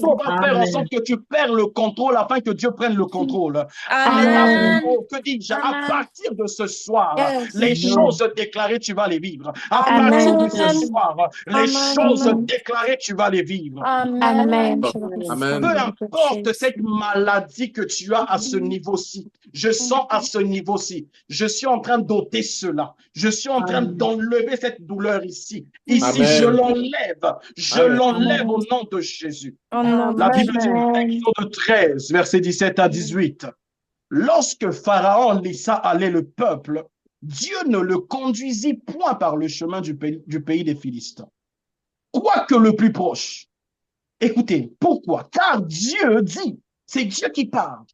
On va faire en Amen. sorte que tu perds le contrôle afin que Dieu prenne le contrôle. Amen. Oh, que dis-je? À Amen. partir de ce soir, Yes. les Amen. choses déclarées, tu vas les vivre. À partir Amen. de ce soir, les Amen. choses Amen. déclarées, tu vas les vivre. Amen. Je le Amen. reçois au Peu nom de importe cette Jésus. maladie que tu as à ce niveau-ci, je sens à ce niveau-ci, je suis en train d'ôter cela. Je suis en train Amen. d'enlever cette douleur ici. Ici, Amen. je Amen. l'enlève Amen. au nom de Jésus. Au nom La de Bible dit, Amen. Exode 13, versets 17 à 18. Lorsque Pharaon laissa aller le peuple, Dieu ne le conduisit point par le chemin du pays des Philistins, quoique le plus proche. Écoutez, pourquoi? Car Dieu dit, c'est Dieu qui parle.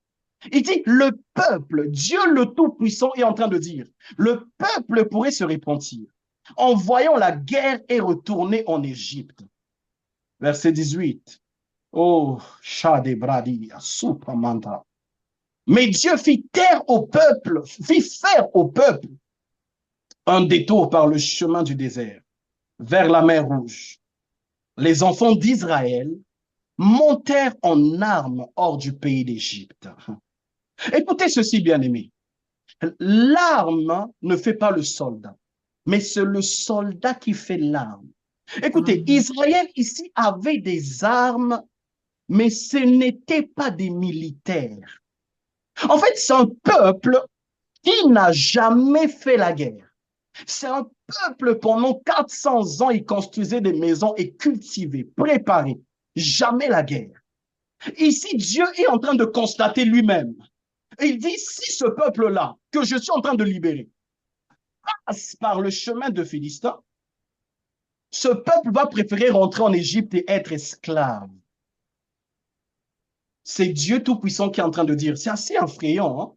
Il dit, le peuple, Dieu le Tout-Puissant est en train de dire, le peuple pourrait se repentir en voyant la guerre et retourner en Égypte. Verset 18. Oh, Shadebradi, Supamanta. Mais Dieu fit faire au peuple un détour par le chemin du désert, vers la mer Rouge. Les enfants d'Israël montèrent en armes hors du pays d'Égypte. Écoutez ceci, bien-aimés. L'arme ne fait pas le soldat, mais c'est le soldat qui fait l'arme. Écoutez, Israël ici avait des armes, mais ce n'étaient pas des militaires. En fait, c'est un peuple qui n'a jamais fait la guerre. C'est un peuple, pendant 400 ans, il construisait des maisons et cultivait, préparait. Jamais la guerre. Ici, Dieu est en train de constater lui-même. Il dit, si ce peuple-là, que je suis en train de libérer, passe par le chemin de Philistin, ce peuple va préférer rentrer en Égypte et être esclave. C'est Dieu Tout-Puissant qui est en train de dire, c'est assez effrayant, hein?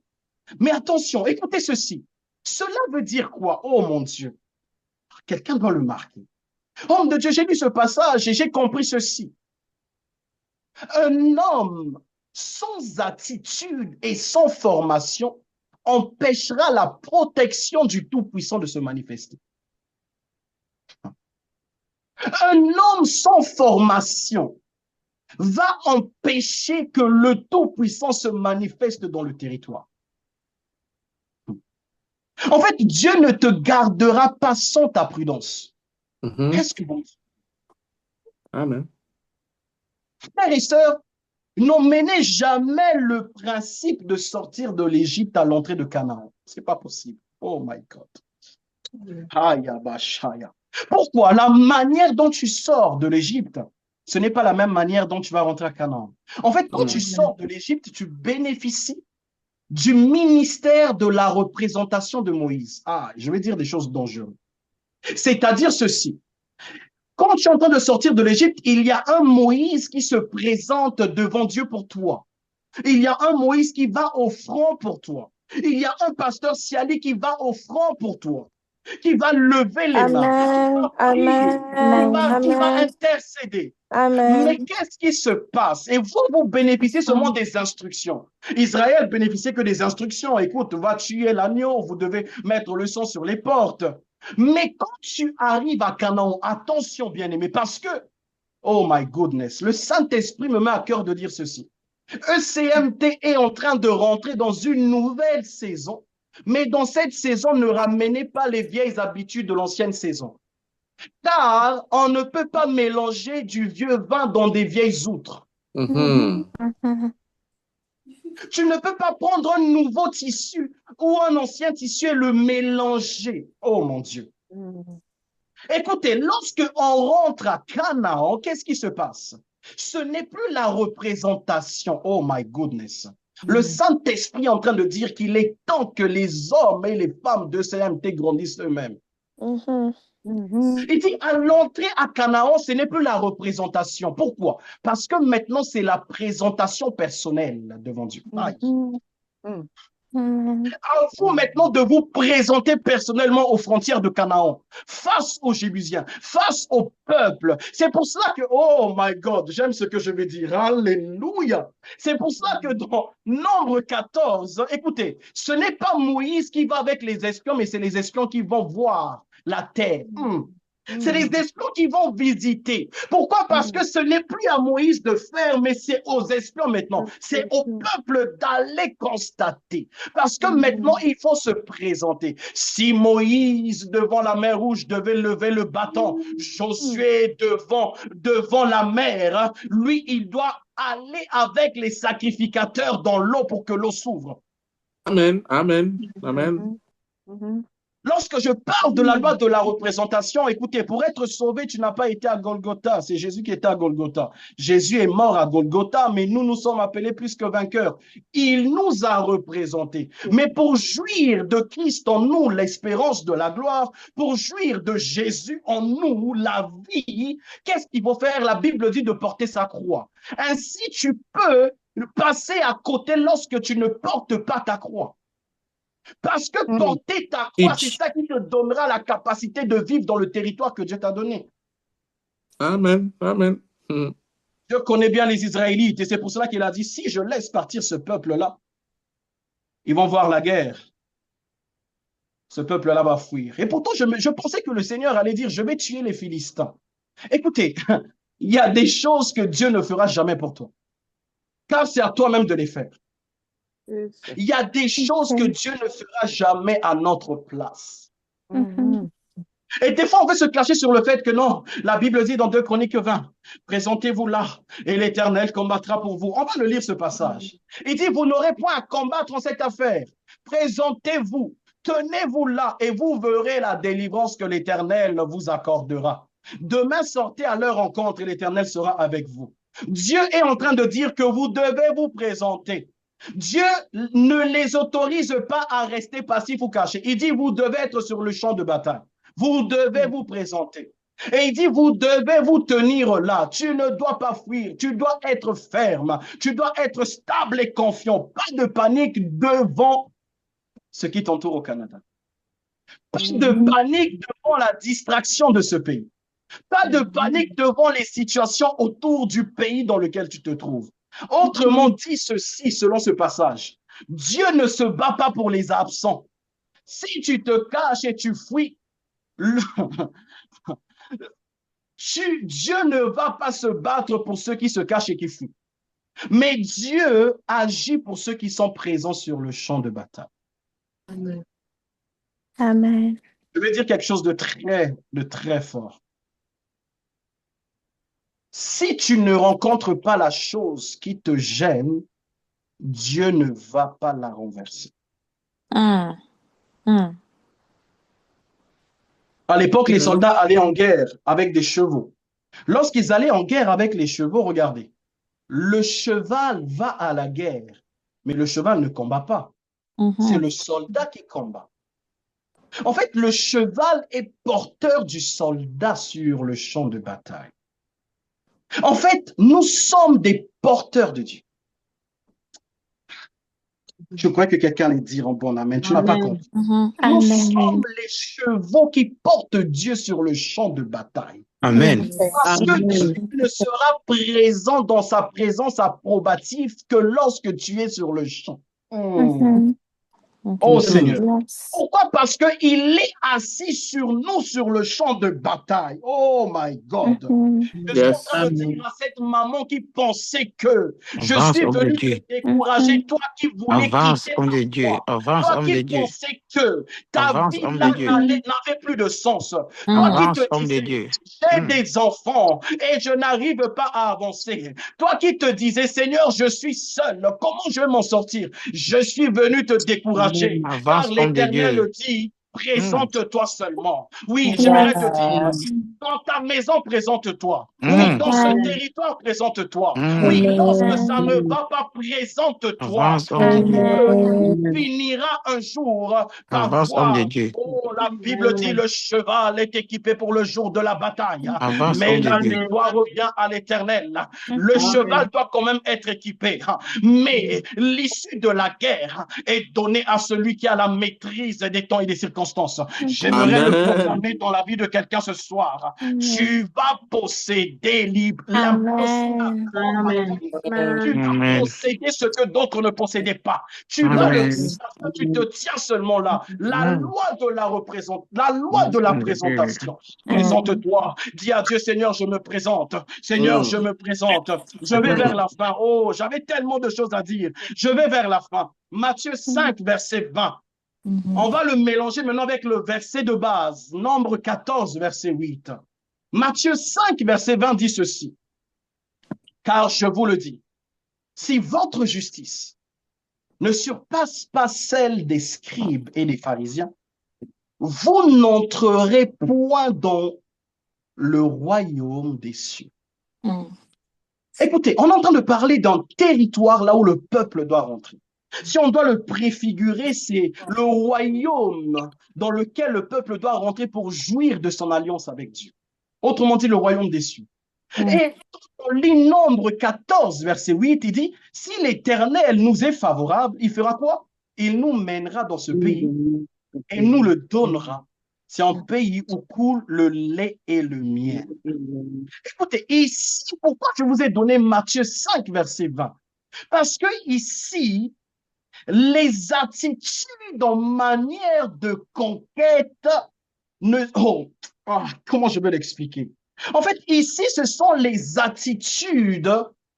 Mais attention, écoutez ceci. Cela veut dire quoi? Oh mon Dieu, quelqu'un doit le marquer. Homme de Dieu, j'ai lu ce passage et j'ai compris ceci. Un homme sans attitude et sans formation empêchera la protection du Tout-Puissant de se manifester. Un homme sans formation va empêcher que le Tout-Puissant se manifeste dans le territoire. En fait, Dieu ne te gardera pas sans ta prudence. Est-ce que vous... Amen. Frères et sœurs, n'emmenez jamais le principe de sortir de l'Égypte à l'entrée de Canaan. C'est pas possible. Oh my God. Aya bashaya. Pourquoi? La manière dont tu sors de l'Égypte, ce n'est pas la même manière dont tu vas rentrer à Canaan. En fait, quand tu sors de l'Égypte, tu bénéficies du ministère de la représentation de Moïse. Ah, je vais dire des choses dangereuses. C'est-à-dire ceci. Quand tu es en train de sortir de l'Égypte, il y a un Moïse qui se présente devant Dieu pour toi. Il y a un Moïse qui va au front pour toi. Il y a un pasteur Siali qui va au front pour toi, qui va lever les mains, Amen. Amen. qui va Amen. intercéder. Amen. Mais qu'est-ce qui se passe? Et vous bénéficiez seulement des instructions. Israël bénéficiait que des instructions. Écoute, va tuer l'agneau, vous devez mettre le sang sur les portes. Mais quand tu arrives à Canaan, attention bien-aimé, parce que, oh my goodness, le Saint-Esprit me met à cœur de dire ceci. ECMT est en train de rentrer dans une nouvelle saison, mais dans cette saison, ne ramenez pas les vieilles habitudes de l'ancienne saison. Car on ne peut pas mélanger du vieux vin dans des vieilles outres. Tu ne peux pas prendre un nouveau tissu ou un ancien tissu et le mélanger. Oh mon Dieu. Écoutez, lorsque on rentre à Canaan, qu'est-ce qui se passe? Ce n'est plus la représentation. Oh my goodness. Le Saint-Esprit est en train de dire qu'il est temps que les hommes et les femmes de CMT grandissent eux-mêmes. Il dit, à l'entrée à Canaan, ce n'est plus la représentation. Pourquoi? Parce que maintenant, c'est la présentation personnelle devant Dieu. Aïe. À vous maintenant de vous présenter personnellement aux frontières de Canaan, face aux Jébusiens, face au peuple. C'est pour cela que, oh my God, j'aime ce que je vais dire. Alléluia. C'est pour cela que dans Nombre 14, écoutez, ce n'est pas Moïse qui va avec les espions, mais c'est les espions qui vont voir la terre. C'est les espions qui vont visiter. Pourquoi? Parce que ce n'est plus à Moïse de faire, mais c'est aux espions maintenant. C'est au peuple d'aller constater. Parce que maintenant, il faut se présenter. Si Moïse, devant la mer Rouge, devait lever le bâton, Josué devant la mer, hein, lui, il doit aller avec les sacrificateurs dans l'eau pour que l'eau s'ouvre. Amen. Amen. Amen. Lorsque je parle de la loi de la représentation, écoutez, pour être sauvé, tu n'as pas été à Golgotha. C'est Jésus qui était à Golgotha. Jésus est mort à Golgotha, mais nous sommes appelés plus que vainqueurs. Il nous a représentés. Mais pour jouir de Christ en nous, l'espérance de la gloire, pour jouir de Jésus en nous, la vie, qu'est-ce qu'il faut faire? La Bible dit de porter sa croix. Ainsi, tu peux passer à côté lorsque tu ne portes pas ta croix. Parce que porter ta croix, c'est ça qui te donnera la capacité de vivre dans le territoire que Dieu t'a donné. Amen. Amen. Dieu connaît bien les Israélites et c'est pour cela qu'il a dit, si je laisse partir ce peuple-là, ils vont voir la guerre. Ce peuple-là va fuir. Et pourtant, je pensais que le Seigneur allait dire, je vais tuer les Philistins. Écoutez, il y a des choses que Dieu ne fera jamais pour toi. Car c'est à toi-même de les faire. Il y a des choses que Dieu ne fera jamais à notre place. Et des fois, on veut se clasher sur le fait que non, la Bible dit dans 2 Chroniques 20, présentez-vous là et l'Éternel combattra pour vous. On va le lire ce passage. Il dit, vous n'aurez point à combattre en cette affaire. Présentez-vous, tenez-vous là et vous verrez la délivrance que l'Éternel vous accordera. Demain, sortez à leur rencontre et l'Éternel sera avec vous. Dieu est en train de dire que vous devez vous présenter. Dieu ne les autorise pas à rester passifs ou cachés. Il dit, vous devez être sur le champ de bataille. Vous devez vous présenter. Et il dit, vous devez vous tenir là. Tu ne dois pas fuir. Tu dois être ferme. Tu dois être stable et confiant. Pas de panique devant ce qui t'entoure au Canada. Pas de panique devant la distraction de ce pays. Pas de panique devant les situations autour du pays dans lequel tu te trouves. Autrement dit ceci, selon ce passage, Dieu ne se bat pas pour les absents. Si tu te caches et tu fuis, Dieu ne va pas se battre pour ceux qui se cachent et qui fuient. Mais Dieu agit pour ceux qui sont présents sur le champ de bataille. Amen. Amen. Je vais dire quelque chose de très fort. Si tu ne rencontres pas la chose qui te gêne, Dieu ne va pas la renverser. À l'époque, les soldats allaient en guerre avec des chevaux. Lorsqu'ils allaient en guerre avec les chevaux, regardez, le cheval va à la guerre, mais le cheval ne combat pas. C'est le soldat qui combat. En fait, le cheval est porteur du soldat sur le champ de bataille. En fait, nous sommes des porteurs de Dieu. Je crois que quelqu'un allait dire en bon amen. Tu n'as pas compris. Nous sommes les chevaux qui portent Dieu sur le champ de bataille. Amen. Parce que Dieu ne sera présent dans sa présence approbative que lorsque tu es sur le champ. Oh Seigneur. Pourquoi? Parce qu'il est assis sur nous, sur le champ de bataille. Oh my God. Je suis en train de dire à cette maman qui pensait que je suis venu te décourager, toi qui voulais quitter ta foi, toi qui pensais que ta vie n'avait plus de sens, toi qui te disais, j'ai des enfants et je n'arrive pas à avancer, toi qui te disais, Seigneur, je suis seul, comment je vais m'en sortir? Je suis venu te décourager. Car l'Éternel dit, présente-toi seulement. Oui, j'aimerais te dire, dans ta maison, présente-toi. Oui, Mm. dans ce Amen. territoire, présente-toi. Mm. Oui, lorsque ça Amen. ne va pas, présente-toi. Avance, homme de Et Dieu. Amen. finira un jour par Avance, homme de voir. Dieu. Oh, la Bible dit le cheval est équipé pour le jour de la bataille, Avance, mais homme de la Dieu. victoire revient à l'Éternel. Le cheval doit quand même être équipé, mais l'issue de la guerre est donnée à celui qui a la maîtrise des temps et des circonstances. J'aimerais le Amen. proclamer dans la vie de quelqu'un ce soir. Amen. Tu vas posséder l'impossible. Amen. Tu vas Amen. posséder ce que d'autres ne possédaient pas. Tu vas le Amen. savoir, tu te tiens seulement là. La Amen. loi de la loi de la présentation. Présente-toi. Dis à Dieu, Seigneur, je me présente. Seigneur, je me présente. Je vais vers la fin. Oh, j'avais tellement de choses à dire. Je vais vers la fin. Matthieu 5, verset 20. On va le mélanger maintenant avec le verset de base. Nombre 14, verset 8. Matthieu 5, verset 20 dit ceci. Car je vous le dis, si votre justice ne surpasse pas celle des scribes et des pharisiens, vous n'entrerez point dans le royaume des cieux. Écoutez, on est en train de parler d'un territoire là où le peuple doit rentrer. Si on doit le préfigurer, c'est le royaume dans lequel le peuple doit rentrer pour jouir de son alliance avec Dieu. Autrement dit, le royaume des cieux. Et on lit Nombre 14, verset 8, il dit, si l'Éternel nous est favorable, il fera quoi? Il nous mènera dans ce pays et nous le donnera. C'est un pays où coule le lait et le miel. Écoutez, ici, pourquoi je vous ai donné Matthieu 5, verset 20? Parce que ici, les attitudes en manière de conquête ne... comment je vais l'expliquer? En fait, ici, ce sont les attitudes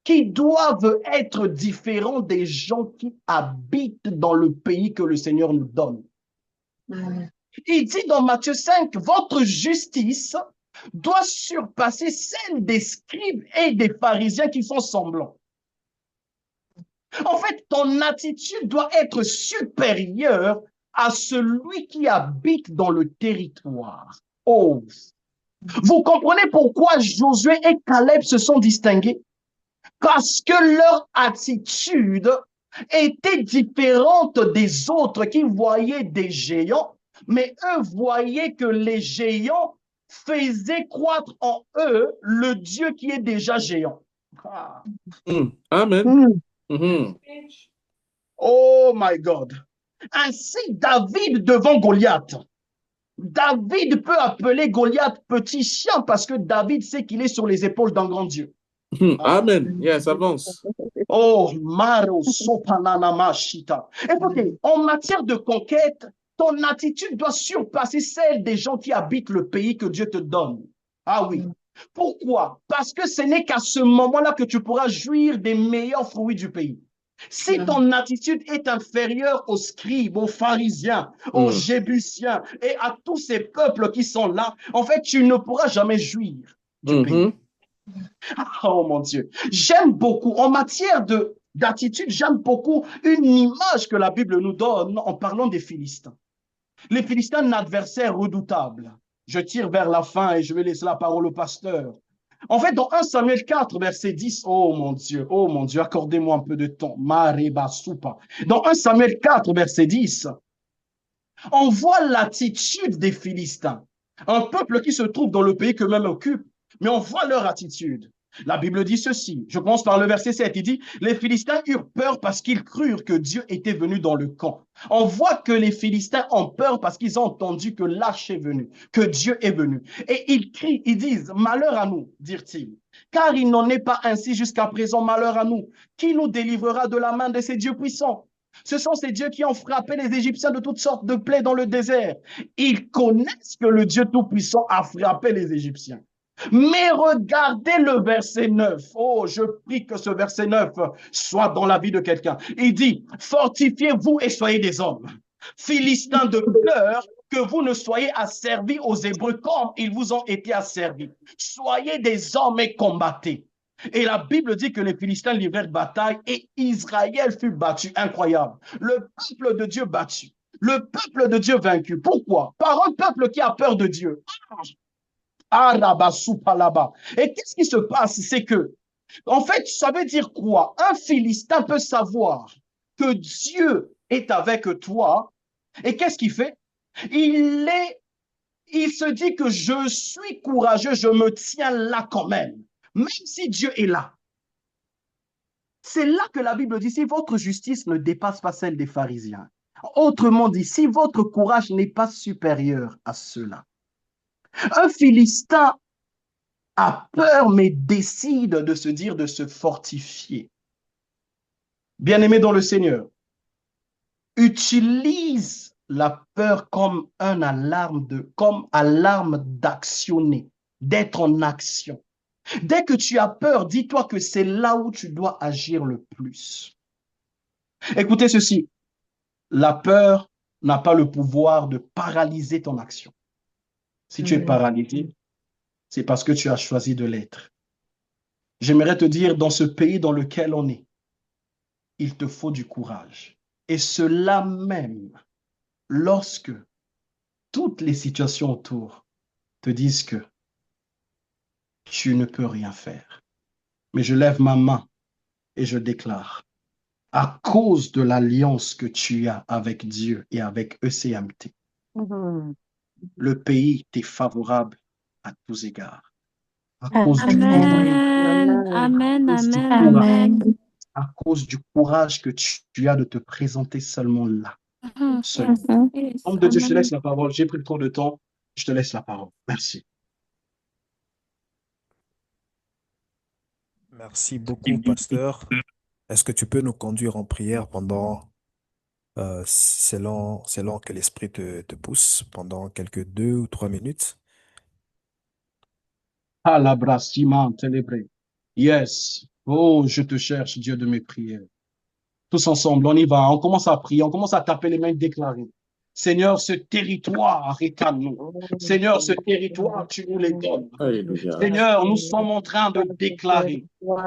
qui doivent être différentes des gens qui habitent dans le pays que le Seigneur nous donne. Il dit dans Matthieu 5, votre justice doit surpasser celle des scribes et des pharisiens qui font semblant. En fait, ton attitude doit être supérieure à celui qui habite dans le territoire. Oh, vous comprenez pourquoi Josué et Caleb se sont distingués? Parce que leur attitude était différente des autres qui voyaient des géants, mais eux voyaient que les géants faisaient croître en eux le Dieu qui est déjà géant. Amen. Oh my God. Ainsi, David devant Goliath. David peut appeler Goliath petit chien parce que David sait qu'il est sur les épaules d'un grand Dieu. Amen. Yes, avance. Oh, Maro Sopanana Mashita. Écoutez, en matière de conquête, ton attitude doit surpasser celle des gens qui habitent le pays que Dieu te donne. Ah oui. Pourquoi? Parce que ce n'est qu'à ce moment-là que tu pourras jouir des meilleurs fruits du pays. Si ton attitude est inférieure aux scribes, aux pharisiens, aux jébusiens et à tous ces peuples qui sont là, en fait, tu ne pourras jamais jouir du pays. Oh mon Dieu. J'aime beaucoup, en matière d'attitude, j'aime beaucoup une image que la Bible nous donne en parlant des Philistins. Les Philistins, un adversaire redoutable. Je tire vers la fin et je vais laisser la parole au pasteur. En fait, dans 1 Samuel 4, verset 10, oh mon Dieu, accordez-moi un peu de temps. Mareba Soupa. Dans 1 Samuel 4, verset 10, on voit l'attitude des Philistins. Un peuple qui se trouve dans le pays qu'eux-mêmes occupent, mais on voit leur attitude. La Bible dit ceci, je commence par le verset 7, il dit, les Philistins eurent peur parce qu'ils crurent que Dieu était venu dans le camp. On voit que les Philistins ont peur parce qu'ils ont entendu que l'arche est venue, que Dieu est venu. Et ils crient, ils disent, malheur à nous, dirent-ils, car il n'en est pas ainsi jusqu'à présent, malheur à nous. Qui nous délivrera de la main de ces dieux puissants? Ce sont ces dieux qui ont frappé les Égyptiens de toutes sortes de plaies dans le désert. Ils connaissent que le Dieu Tout-Puissant a frappé les Égyptiens. Mais regardez le verset 9. Oh, je prie que ce verset 9 soit dans la vie de quelqu'un. Il dit, fortifiez-vous et soyez des hommes. Philistins de peur que vous ne soyez asservis aux Hébreux comme ils vous ont été asservis. Soyez des hommes et combattez. Et la Bible dit que les Philistins livrèrent bataille et Israël fut battu. Incroyable. Le peuple de Dieu battu. Le peuple de Dieu vaincu. Pourquoi? Par un peuple qui a peur de Dieu. Arabasupalaba. Et qu'est-ce qui se passe? C'est que, en fait, ça veut dire quoi? Un Philistin peut savoir que Dieu est avec toi. Et qu'est-ce qu'il fait? Il est, il se dit que je suis courageux, je me tiens là quand même. Même si Dieu est là. C'est là que la Bible dit, si votre justice ne dépasse pas celle des pharisiens. Autrement dit, si votre courage n'est pas supérieur à cela. Un Philistin a peur, mais décide de se dire, de se fortifier. Bien-aimé dans le Seigneur, utilise la peur comme comme alarme d'actionner, d'être en action. Dès que tu as peur, dis-toi que c'est là où tu dois agir le plus. Écoutez ceci, la peur n'a pas le pouvoir de paralyser ton action. Si tu es paralysé, c'est parce que tu as choisi de l'être. J'aimerais te dire, dans ce pays dans lequel on est, il te faut du courage. Et cela même lorsque toutes les situations autour te disent que tu ne peux rien faire. Mais je lève ma main et je déclare, à cause de l'alliance que tu as avec Dieu et avec ECMT, le pays t'est favorable à tous égards. À cause du courage, Amen. Amen. à cause du Amen. courage, Amen. à cause du courage que tu as de te présenter seulement là. Seul. Homme de Dieu, je te laisse la parole. J'ai pris trop de temps. Je te laisse la parole. Merci. Merci beaucoup, pasteur. Est-ce que tu peux nous conduire en prière pendant, selon que l'Esprit te pousse, pendant quelques 2 ou 3 minutes? Alabrasima célébré. Yes. Oh, je te cherche, Dieu de mes prières. Tous ensemble, on y va. On commence à prier. On commence à taper les mains déclarées. Seigneur, ce territoire est à nous. Seigneur, ce territoire, tu nous les donnes. Alléluia. Seigneur, nous sommes en train de déclarer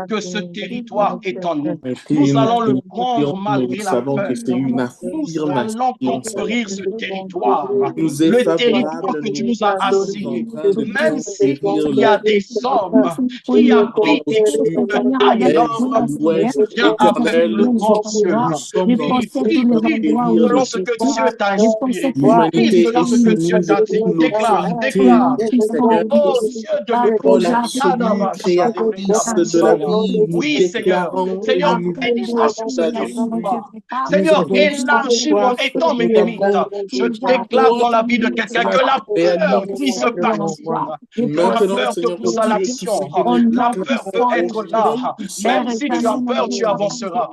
que ce territoire est en nous. Et Nous allons le nous prendre prions, malgré nous la savons peur. que c'est une Nous affirmation, allons Seigneur, conquérir ce territoire. nous est Le favorable, territoire que tu nous nous as sommes en assigné. train de Même s'il conquérir y le a des hommes qui nord, habitent au sud, de l'est, ailleurs, l'ouest, Dieu appelle le éternel. grand Dieu. Nous sommes en Prie, train prie, de prie, conquérir selon le ce que territoire. Dieu t'a inspiré. Prie L'humanité selon est ce que Dieu soumise t'a dit. sous Déclare, l'autorité déclare, du déclare. Seigneur. Oh Dieu de Oh, l'époque. l'absolue créatrice de la vie, nous Oui, Seigneur. déclarons et Seigneur, nous bénis-moi sur déclarons ce là-dessus. territoire. Nous Seigneur, avons élargis-moi, soif, étends mes nous limites. avons Je déclare dans soif la vie de de quelqu'un la que la peur puisse réalisation. partir. Que la Maintenant, peur te Seigneur pousse mon à Dieu, tout ce l'action. qui nous La peur peut être là. Même puissance, si tu as peur, tu avanceras.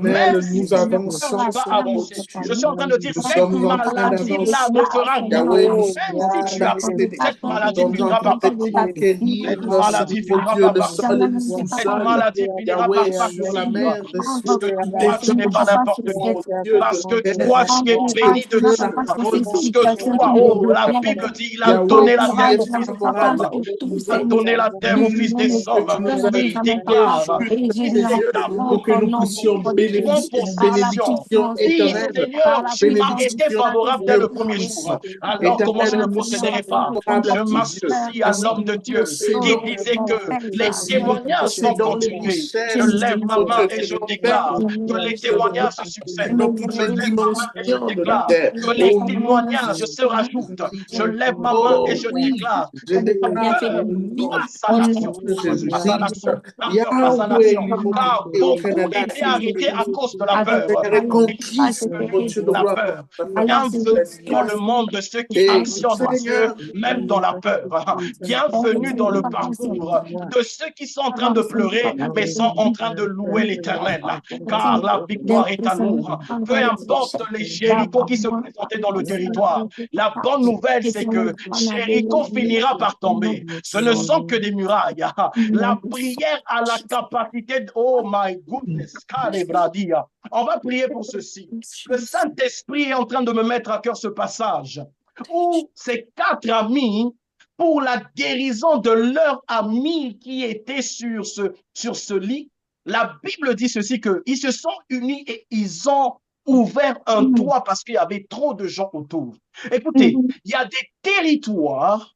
Même éternel, si nous tu as peur, tu avançons, vas Seigneur mon avancer. Je Dieu. suis en train de dire, Nous cette sommes en train maladie-là d'avancer. ne fera rien. Yahweh, nous Même si tu as peur, cette nous maladie ne sommes en finira train pas de par partir. conquérir, Cette Seigneur maladie mon finira Dieu, pas le par sol et le partir. Cette sous-sol. maladie finira par Yahweh, sur la partir. mer, de Parce que toute toi, tu n'es pas étendue, n'importe qui. Dieu de Parce que paix, toi, tu es béni de quelqu'un Dieu. la parole Parce dit que toi, oh, la Bible dit, il a Yahweh donné la qui terre est au Fils des favorable hommes. à Il a donné la terre au Fils des que hommes. tu nous as Il donné déclare, sur si ces c'est yeux ta pour que nous puissions prends bénéficier une possession. bénédiction Dis, éternelle, Seigneur, tu m'as été bénédiction favorable dès de le premier plus. jour. Alors comment je ne Éternel, nous procéderai sommes pas? favorables à Je tes yeux m'associe à parce que l'homme de nous Dieu qui possédons disait que les parce que nous témoignages vont possédons le continuer. Je richesse, lève ma mon main Dieu, et je Seigneur Père. déclare que les Nous témoignages se succèdent. dans toutes Je les lève ma main et je dimensions de la déclare terre. que les Au nom témoignages se rajoutent. de Je Jésus. lève ma main et Oh je oui, déclare je déclare peur au nom passe à l'action. de Passe à Jésus-Christ. l'action. La peur passe à Yahweh, l'action. mon Car Dieu, au beaucoup Canada, étaient arrêtés à cause de la la peur. terre est Et conquise, mon bienvenue Dieu de la gloire, peur. par la puissance de Bienvenue dans l'Esprit. le monde de ceux qui Et actionnent Dieu, Seigneur, même dans la peur. Bienvenue dans le parcours de ceux qui sont en train de pleurer, mais sont en train de louer l'Éternel. Car la victoire est à nous. Peu importe les Jéricho qui se présentaient dans le territoire, la bonne nouvelle, c'est que Jéricho finira par tomber. Ce ne sont que des murailles. La prière a la capacité de... Oh my goodness, Kalebradia. On va prier pour ceci. Le Saint-Esprit est en train de me mettre à cœur ce passage où ces 4 amis, pour la guérison de leur ami qui était sur ce lit, la Bible dit ceci, qu'ils se sont unis et ils ont ouvert un toit parce qu'il y avait trop de gens autour. Écoutez, il y a des territoires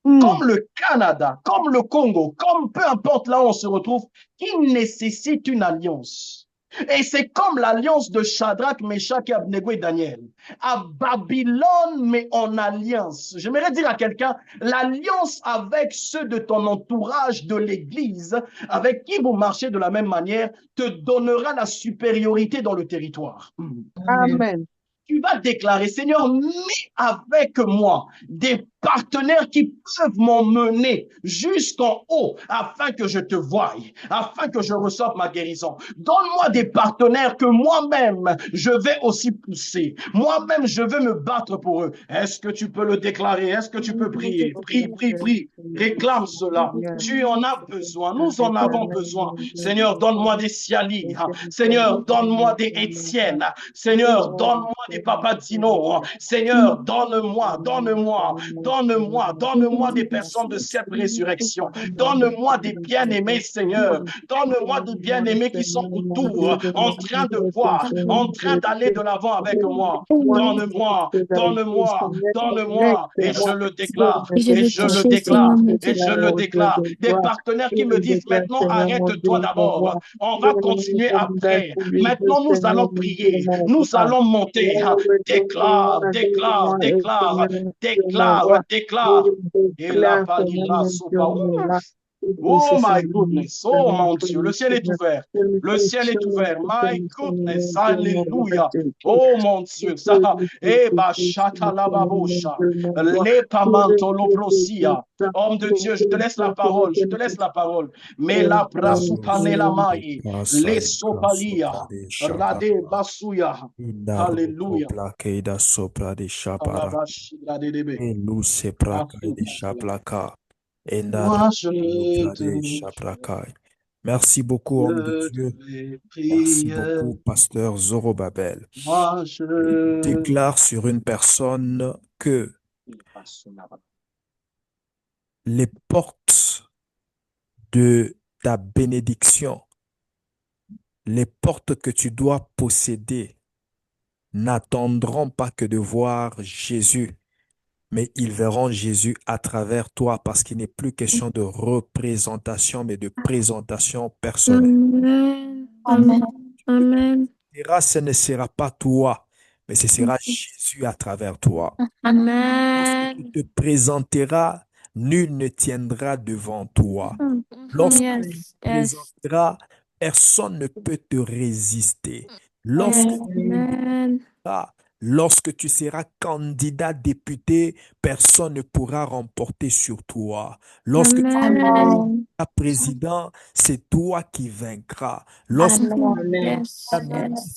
comme le Canada, comme le Congo, comme peu importe là où on se retrouve, qui nécessite une alliance. Et c'est comme l'alliance de Shadrach, Meshach et Abednego et Daniel. À Babylone, mais en alliance. J'aimerais dire à quelqu'un, l'alliance avec ceux de ton entourage de l'Église, avec qui vous marchez de la même manière, te donnera la supériorité dans le territoire. Amen. Tu vas déclarer, Seigneur, mets avec moi des partenaires qui peuvent m'emmener jusqu'en haut afin que je te voie, afin que je reçoive ma guérison. Donne-moi des partenaires que moi-même, je vais aussi pousser. Moi-même, je vais me battre pour eux. Est-ce que tu peux le déclarer? Est-ce que tu peux prier? Prie, prie, prie. Réclame cela. Tu en as besoin. Nous en avons besoin. Seigneur, donne-moi des Siali. Seigneur, donne-moi des Étienne. Seigneur, donne-moi des Papadino. Seigneur, donne-moi des personnes de cette résurrection. Donne-moi des bien-aimés, Seigneur. Donne-moi des bien-aimés qui sont autour, en train de voir, en train d'aller de l'avant avec moi. Donne-moi, et je le déclare, Et je et veux je le toucher, déclare, Seigneur mon et Dieu. je le déclare. Des partenaires qui me disent maintenant, arrête-toi d'abord. On va continuer après. Maintenant, nous allons prier. Nous allons monter. Déclare, déclare, déclare, déclare, déclare. Et la valira sopa. Oh my goodness, oh mon Dieu, le ciel est ouvert. Le ciel est ouvert. My goodness, alléluia. Oh mon Dieu, ça, eba shata la babosha, lepa mantolobrosia. Homme de Dieu, je te laisse la parole, je te laisse la parole. Mais la brasupane la maille, les sopalia, rade basuya. Alléluia. Plakeida sopra de Shapara. Alabashira de debe. Luce prakai de Shaplaka. Moi, je Endare te Shaprakai. Merci beaucoup, homme de Dieu. Merci beaucoup, pasteur Zorobabel. moi, Je je déclare sur une personne que les portes de ta bénédiction, les portes que tu dois posséder, n'attendront pas que de voir Jésus, mais ils verront Jésus à travers toi parce qu'il n'est plus question de représentation, mais de présentation personnelle. Amen. Amen. Amen. Ce ne sera pas toi, mais ce sera Jésus à travers toi. Amen. Lorsque tu te présenteras, nul ne tiendra devant toi. Lorsque tu Yes. te Yes. présenteras, personne ne peut te résister. Lorsque Amen. Lorsque tu seras candidat député, personne ne pourra remporter sur toi. Lorsque tu Amen. seras président, c'est toi qui vaincras. Lorsque Yes. Yes.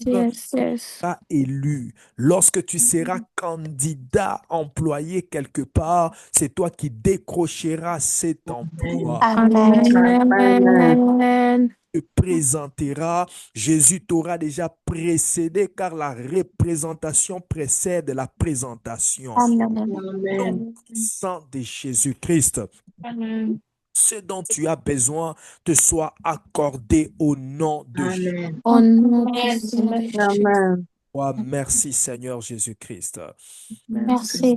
Yes. tu Yes. seras élu, lorsque tu seras candidat employé quelque part, c'est toi qui décrocheras cet emploi. Amen. Te présentera, Jésus t'aura déjà précédé car la représentation précède la présentation. Amen. Sang de Jésus-Christ, Amen. ce dont tu as besoin te soit accordé au nom de Jésus. Au nom de Jésus. Amen. Merci Seigneur Jésus-Christ. Merci.